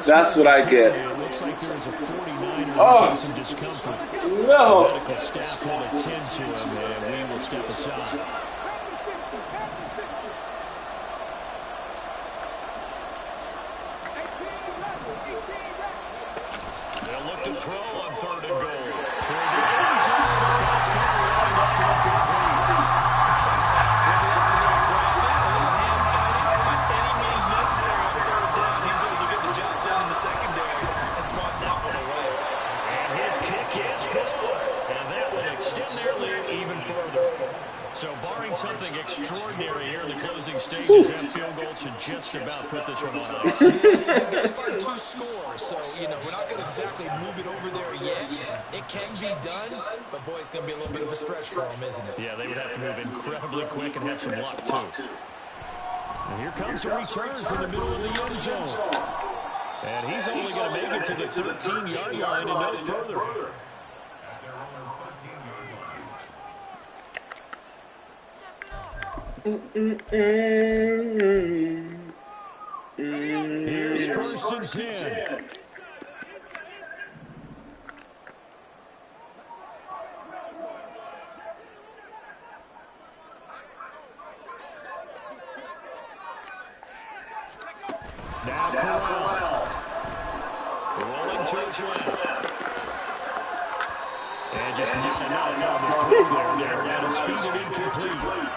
That's what I get. It looks like there was a 49er who some discomfort. No. The medical staff will attend to him, and we will step aside. They'll look to throw on 3rd and goal. Toward the end zone, but that's going to wind up incomplete. It's a little grabbing, a little hand fighting, by any means necessary on 3rd down. He's able to get the job done in the secondary and swat that one away. And his kick is good. And that will extend their lead even further. So barring something extraordinary here in the closing stages, that field goal should just about put this one on ice. They've got 2 scores, so, we're not going to exactly move it over there yet. It can be done, but, boy, it's going to be a little bit of a stretch for them, isn't it? Yeah, they would have to move incredibly quick and have some luck, too. And here comes a return from the middle of the end zone. And he's only going to make it to the 13-yard line and no further. Here's 1st and 10. Now Corral. Rolling to his left. And just not enough on the throw there. That is feet and incomplete.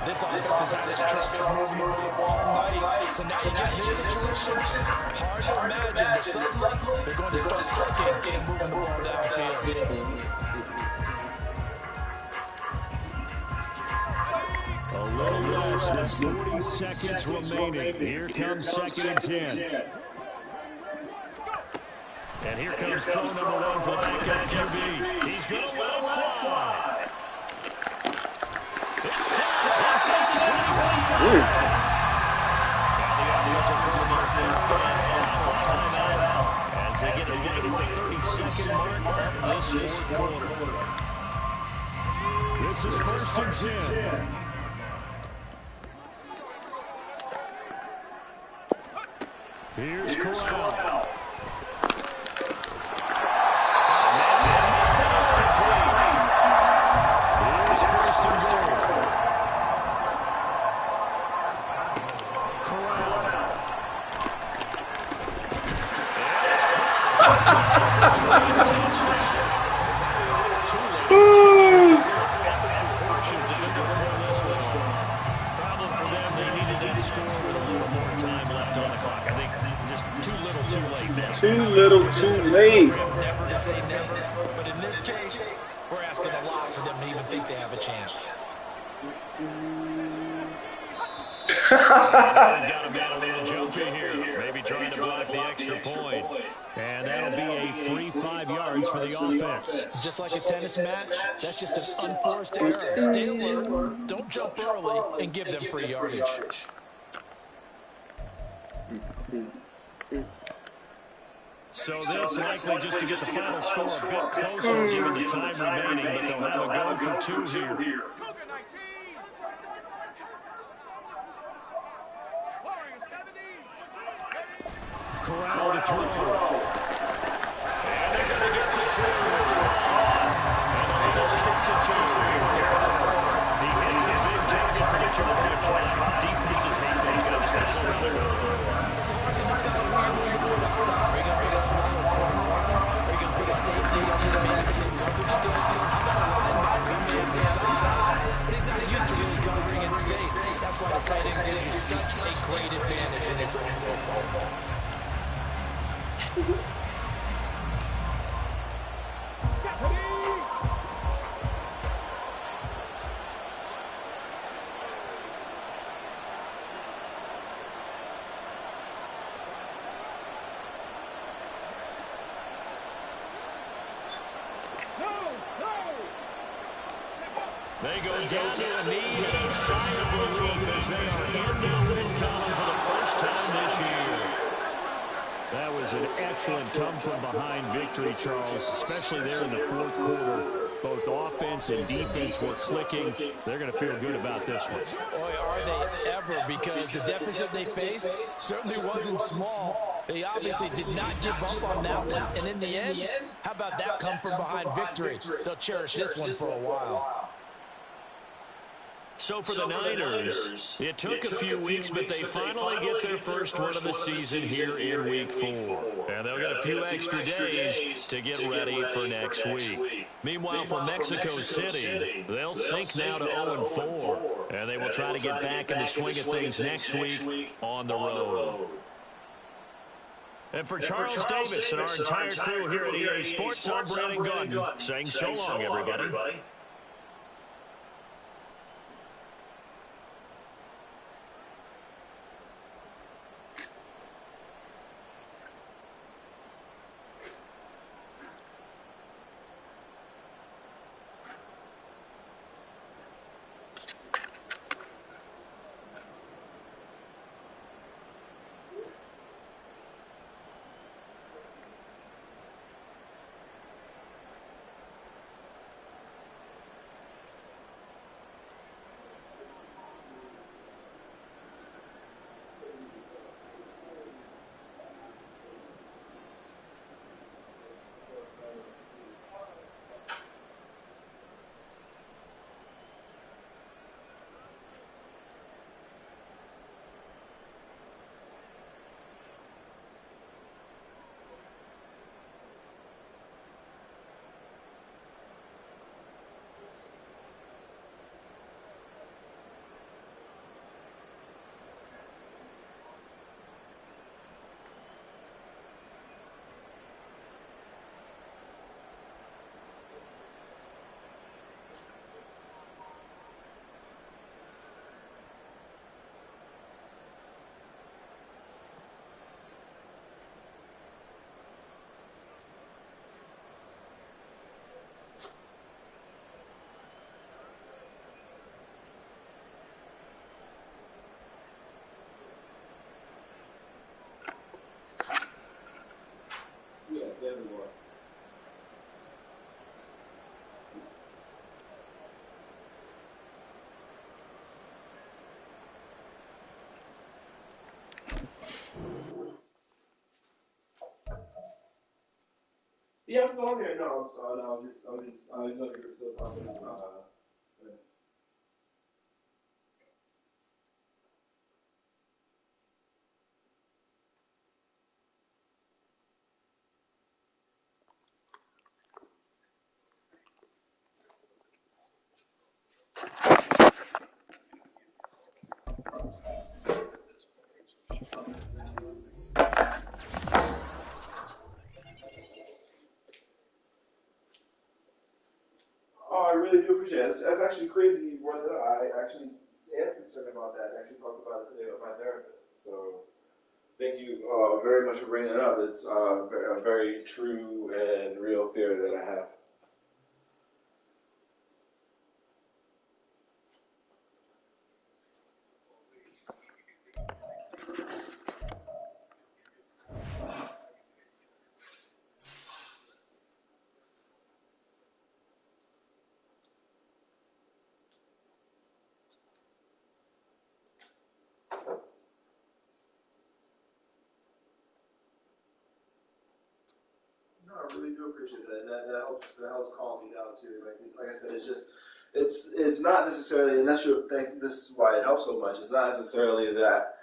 This offense has had its troubles moving the ball all night. So now you get in this situation, hard to imagine that suddenly they're going to start clicking and moving the ball downfield. A little less than 40 seconds remaining. Here comes 2nd and 10. And here comes throw number 1 for the backup QB. He's going to let him fly. It's caught. As they get away to the 32nd mark of this 4th quarter. This is 1st and 10. Here's Corral. It's complete. Here's 1st and goal. Problem for them, they needed that score with a little more time left on the clock. I think just too little, too late now. Too little, too late. Never to say never, but in this case, we're asking a lot for them to even think they have a chance. Got to be a little jumpy here. Maybe trying to block the extra point. And that'll be a free 5 yards for the offense. Just like a tennis match, that's just an unforced error. Stay alert, don't jump early, and give them free yardage. So this likely just to get the final score a bit closer given the time remaining, but they'll have a go for 2 here. Corral to throw. And they're going to get the 2. And it is kicked to 2. He hits the big target for the target play. Defenses hate those guys, especially when they're It's hard to decide where you're going to put up. Are you going to put a smaller corner on him? Are you going to put a safety on him to make the same coverage still? How about a linebacker who may have the size, but he's not used to really covering in space. That's why the tight end gives you such a great advantage when you're throwing football. They go down to a knee and a sigh of relief as they are into the win column for the first time this year. That was an excellent come-from-behind victory, Charles, especially there in the fourth quarter. Both offense and defense were clicking. They're going to feel good about this one. Boy, are they ever, because the deficit they faced certainly wasn't small. They obviously did not give up on that one, and in the end, how about that come-from-behind victory? They'll cherish this one for a while. So for the Niners, it took a few weeks, but they finally get their first one of the season here in Week 4. And they'll get a few extra days to get ready for next week. Meanwhile, for Mexico City, they'll sink now to 0-4. And they will try to get back in the swing of things next week on the road. And for Charles Davis and our entire crew here at EA Sports, I'm Brandon Gaudin saying so long, everybody. Zanzibar. Yeah, I'm going there. No, I'm sorry. No, I know you're still talking. really do appreciate it. That's actually crazy you brought that up. I actually am concerned about that. I actually talked about it today with my therapist. So thank you very much for bringing that up. It's a very true and real fear that I have. No, I really do appreciate that. And that helps calm me down too. Like I said, it's just it's not necessarily, and that's your thing. This is why it helps so much. It's not necessarily that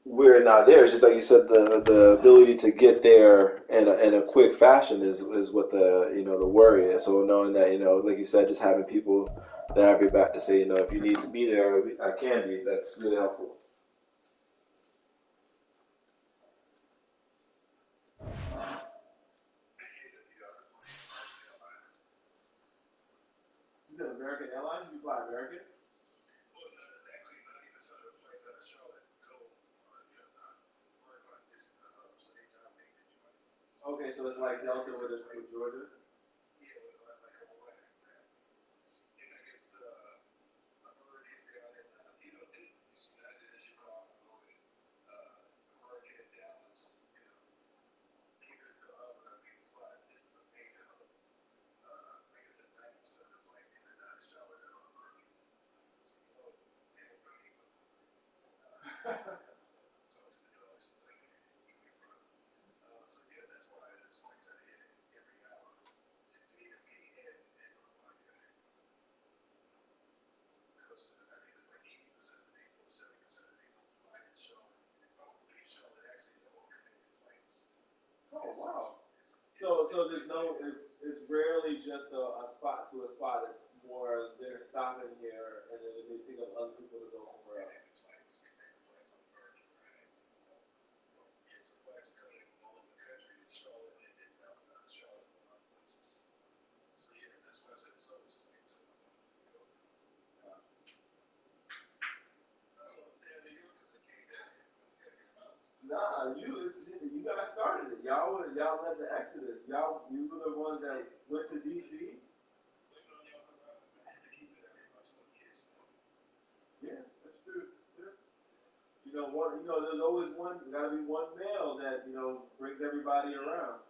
we're not there. It's just like you said, the ability to get there in a quick fashion is what the worry is. So knowing that like you said, just having people that have your back to say if you need to be there, I can be. That's really helpful. You said American Airlines? You fly American? Okay, so it's like Delta with Georgia. Oh wow! So there's no it's rarely just a spot to a spot. It's more they're stopping here and then they pick up other people to go somewhere else. Nah, you guys started it. Y'all led the exodus. You were the ones that went to DC. Yeah, that's true. Yeah. There's always gotta be one male that brings everybody around.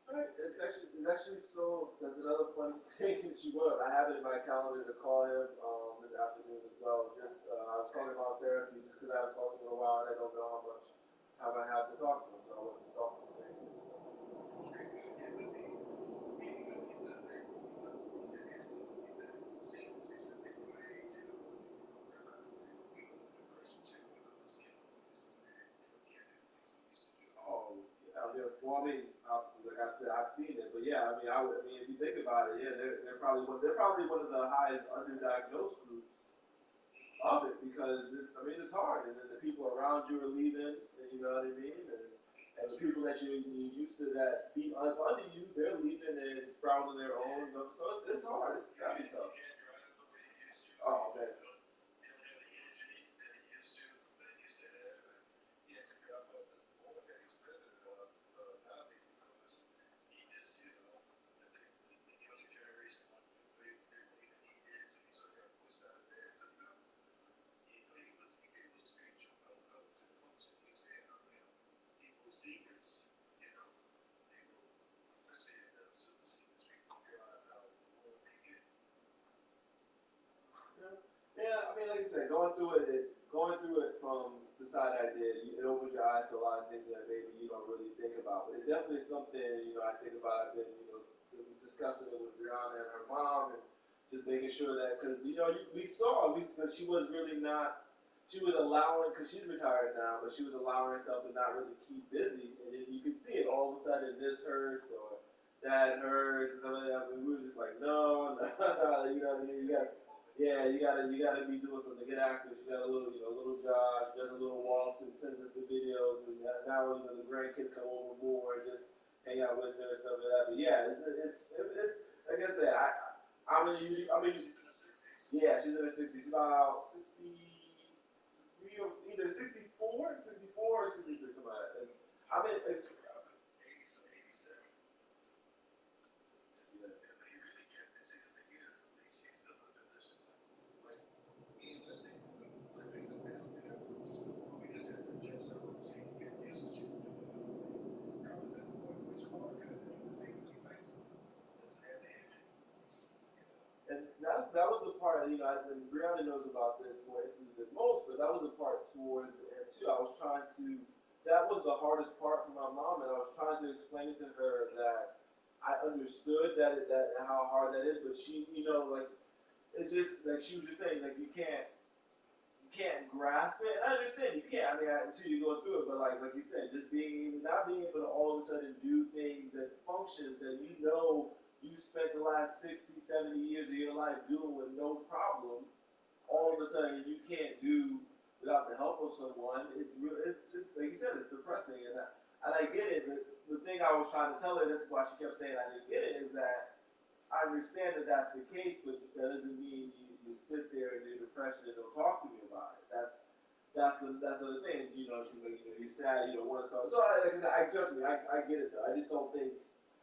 Right. It's actually so. That's another funny thing that you wrote. I have it in my calendar to call him this afternoon as well. Just I was talking about therapy just because I haven't talked to him in a while and I don't know how much time I have to talk to him. So I wanted to talk to him today. Oh, yeah. Well, obviously, like I said, I've seen it, but yeah, if you think about it, yeah, they're probably one of the highest underdiagnosed groups of it because it's hard, and then the people around you are leaving, and you know what I mean, and the people that you used to that be under you, they're leaving and sprouting their own, so it's hard. It's gotta be tough. Oh man. Yeah, yeah. Like I said, going through it from the side I did, it opens your eyes to a lot of things that maybe you don't really think about. But it's definitely something I think about. I've been discussing it with Brianna and her mom, and just making sure that because we saw at least that she was really not she was allowing, because she's retired now, but she was allowing herself to not really keep busy, and then you could see it all of a sudden. This hurts or that hurts, and something like that. We were just like, no, you know what I mean? You gotta be doing something. Get active. She got a little, little jog. She does a little walks and sends us the videos. And now, the grandkids come over more and just hang out with her and stuff like that. But yeah, it's like I said, yeah, she's in her 60s. She's about 63, or either 64 or 63, something like that. And I mean, and that was the part, and Brianna knows about this more intimately than most, but that was the part towards the end too. That was the hardest part for my mom, and I was trying to explain to her that I understood that how hard that is, but she, like, it's just like she was just saying, like, you can't grasp it. And I understand you can't. I mean, until you go through it. But like you said, just not being able to all of a sudden do things and functions that you spent the last 60, 70 years of your life doing with no problem. All of a sudden you can't do without the help of someone. It's real. It's like you said, it's depressing. And I get it. The thing I was trying to tell her, this is why she kept saying I didn't get it, is that I understand that that's the case, but that doesn't mean you sit there in your depression and don't talk to me about it. That's the thing. You're sad, you don't want to talk. So like I said, trust me, I get it though. I just don't think,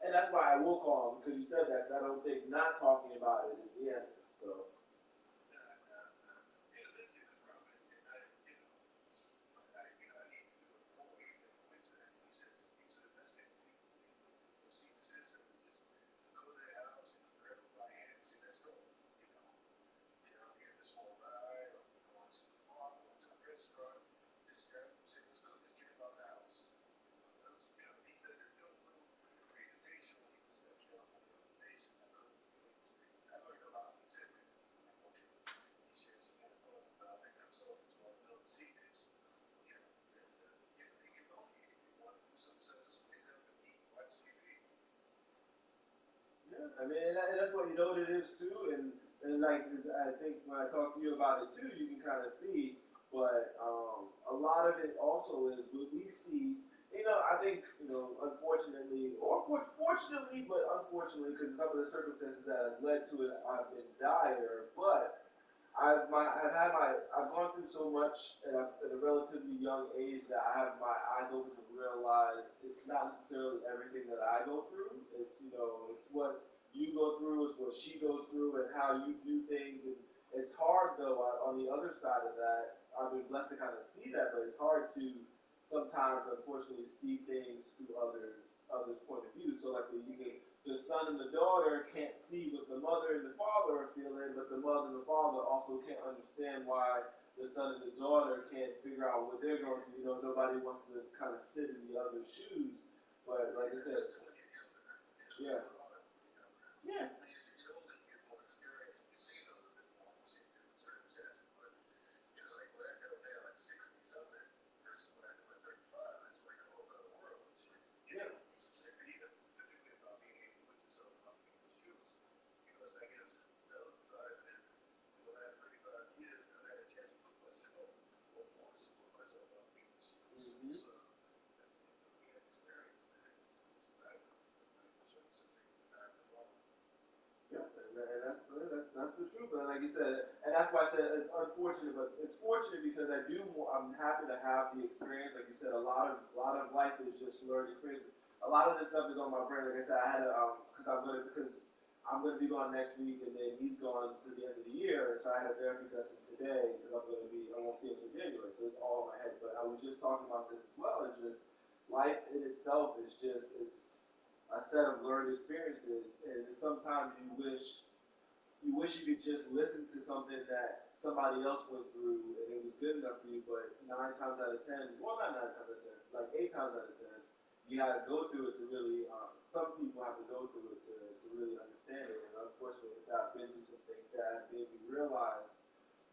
and that's why I will call him because you said that. Cause I don't think not talking about it is the answer. So. I mean, and that's what it is too, and like I think when I talk to you about it too, you can kind of see. But a lot of it also is what we see. I think unfortunately, or fortunately, but unfortunately, because some of the circumstances that have led to it have been dire. But I've gone through so much at a relatively young age that I have my eyes open to realize it's not necessarily everything that I go through. It's what you go through, it's what she goes through, and how you do things. And it's hard though. On the other side of that, I've been blessed to kind of see that, but it's hard to sometimes, unfortunately, see things through others' point of view. So like the son and the daughter can't see what the mother and the father are feeling, but the mother and the father also can't understand why the son and the daughter can't figure out what they're going through. Nobody wants to kind of sit in the other's shoes. But like I said, yeah. Yeah. Yeah, and that's the truth. And like you said, and that's why I said it's unfortunate, but it's fortunate because I'm happy to have the experience. Like you said, a lot of life is just learned experience. A lot of this stuff is on my brain. Like I said, I had to because I'm gonna be gone next week, and then he's gone to the end of the year. So I had a therapy session today because I won't see him until January. So it's all in my head. But I was just talking about this as well. It's just life in itself is just it's a set of learned experiences, and sometimes you wish you could just listen to something that somebody else went through and it was good enough for you, but 9 times out of 10, well, not 9 times out of 10, like 8 times out of 10, you had to go through it to really. Some people have to go through it to really understand it, and unfortunately, I've been through some things that made me realize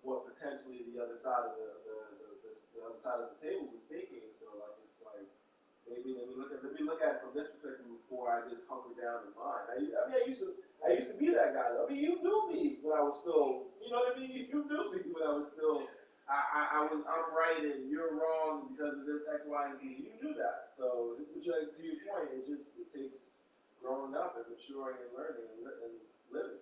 what potentially the other side of the other side of the table was thinking. So like it's like maybe let me look at it from this perspective before I just hunker down in mine. I used to be that guy though. I mean, you knew me when I was still, you know what I mean? You knew me when I was still. I'm right and you're wrong because of this X, Y, and Z. You knew that. So, to your point, it takes growing up and maturing and learning and living.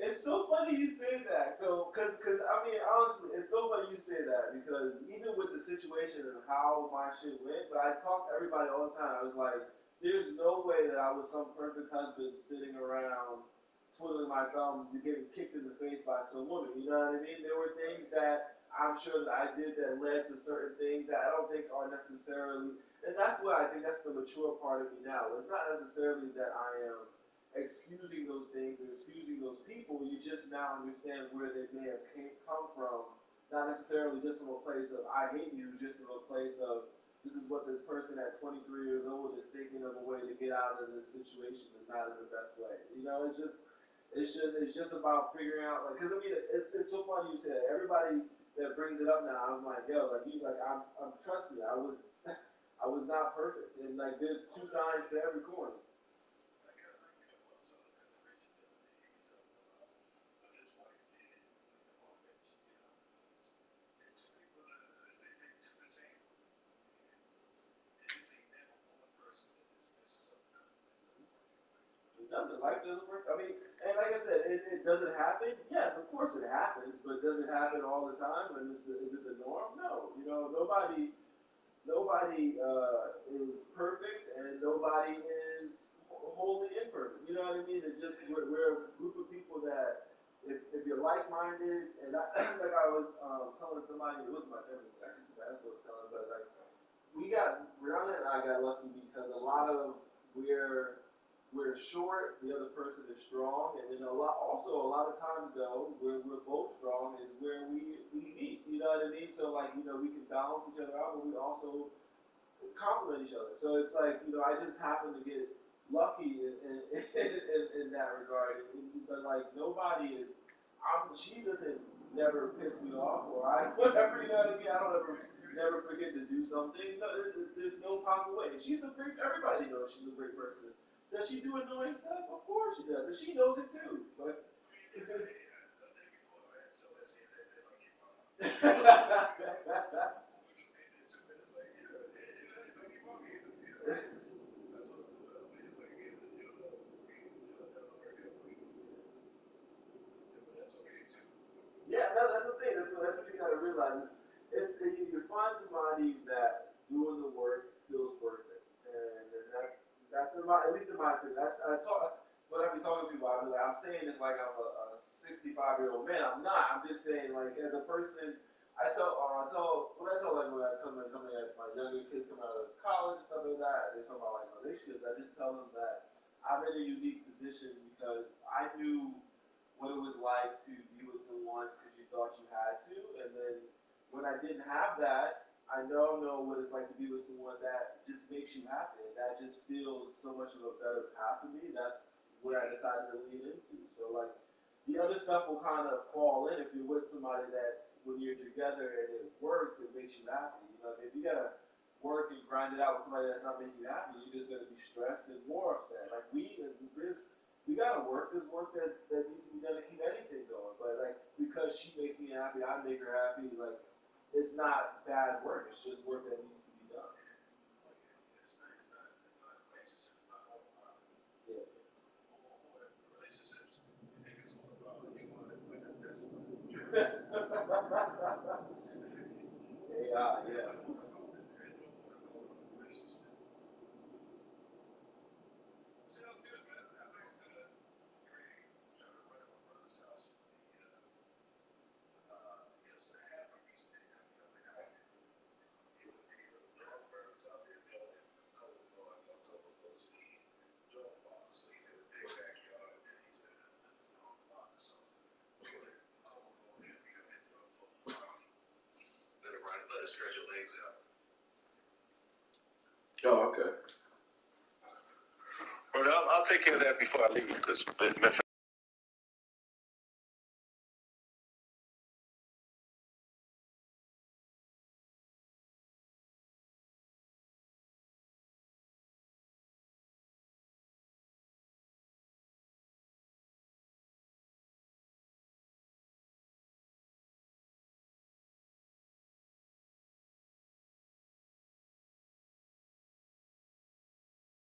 It's so funny you say that. So, cause I mean, honestly, it's so funny you say that because even with the situation and how my shit went, but I talk to everybody all the time. I was like, there's no way that I was some perfect husband sitting around twiddling my thumbs and getting kicked in the face by some woman. You know what I mean? There were things that I'm sure that I did that led to certain things that I don't think are necessarily, and that's what I think that's the mature part of me now. It's not necessarily that I am excusing those things or excusing those people, you just now understand where they may have come from, not necessarily just from a place of I hate you, just from a place of this is what this person at 23 years old is thinking of a way to get out of this situation and not in the best way. You know, it's just about figuring out like because I mean it's so funny you say that. Everybody that brings it up now, I'm like yo I'm trust me I was I was not perfect and like there's two sides to every coin. Nothing. Life doesn't work. I mean, and like I said, it does it happen? Yes, of course it happens, but does it happen all the time? And is it the norm? No. You know, nobody is perfect, and nobody is wholly imperfect. You know what I mean? It just we're a group of people that if you're like-minded, and I, like I was telling somebody, it was my family, actually, that's what I was telling, but like Rihanna and I got lucky because a lot of we're short, the other person is strong, and then a lot of times though, where we're both strong is where we meet. You know what I mean? So like, you know, we can balance each other out, but we also complement each other. So it's like, you know, I just happen to get lucky in that regard. But like nobody is, she doesn't never piss me off or I whatever. You know what I mean? I don't ever never forget to do something. No, there's no possible way. She's a great. Everybody knows she's a great person. Does she do annoying stuff? Of course she does. And she knows it too. But yeah, no, that's the thing. That's what you gotta realize. It's you find somebody that doing the work feels worth it, and that's in my, at least in my opinion. That's I talk when I be talking to people. I'm saying this like I'm a 65-year-old man. I'm not. I'm just saying like as a person. I tell like when I tell my younger kids come out of college and stuff like that, they talk about like relationships. I just tell them that I'm in a unique position because I knew what it was like to be with someone because you thought you had to, and then when I didn't have that, I now know what it's like to be with someone that just makes you happy, and that just feels so much of a better path for me. That's what I decided to lean into. So like the other stuff will kind of fall in if you're with somebody that when you're together and it works, it makes you happy. You know, if you gotta work and grind it out with somebody that's not making you happy, you're just gonna be stressed and more upset. Like we gotta work. There's work that needs to be done to keep anything going. But like because she makes me happy, I make her happy. Like it's not bad work. It's just work that needs to be done. Yeah. Yeah. to stretch your legs out. Oh, okay. But I'll take care of that before I leave because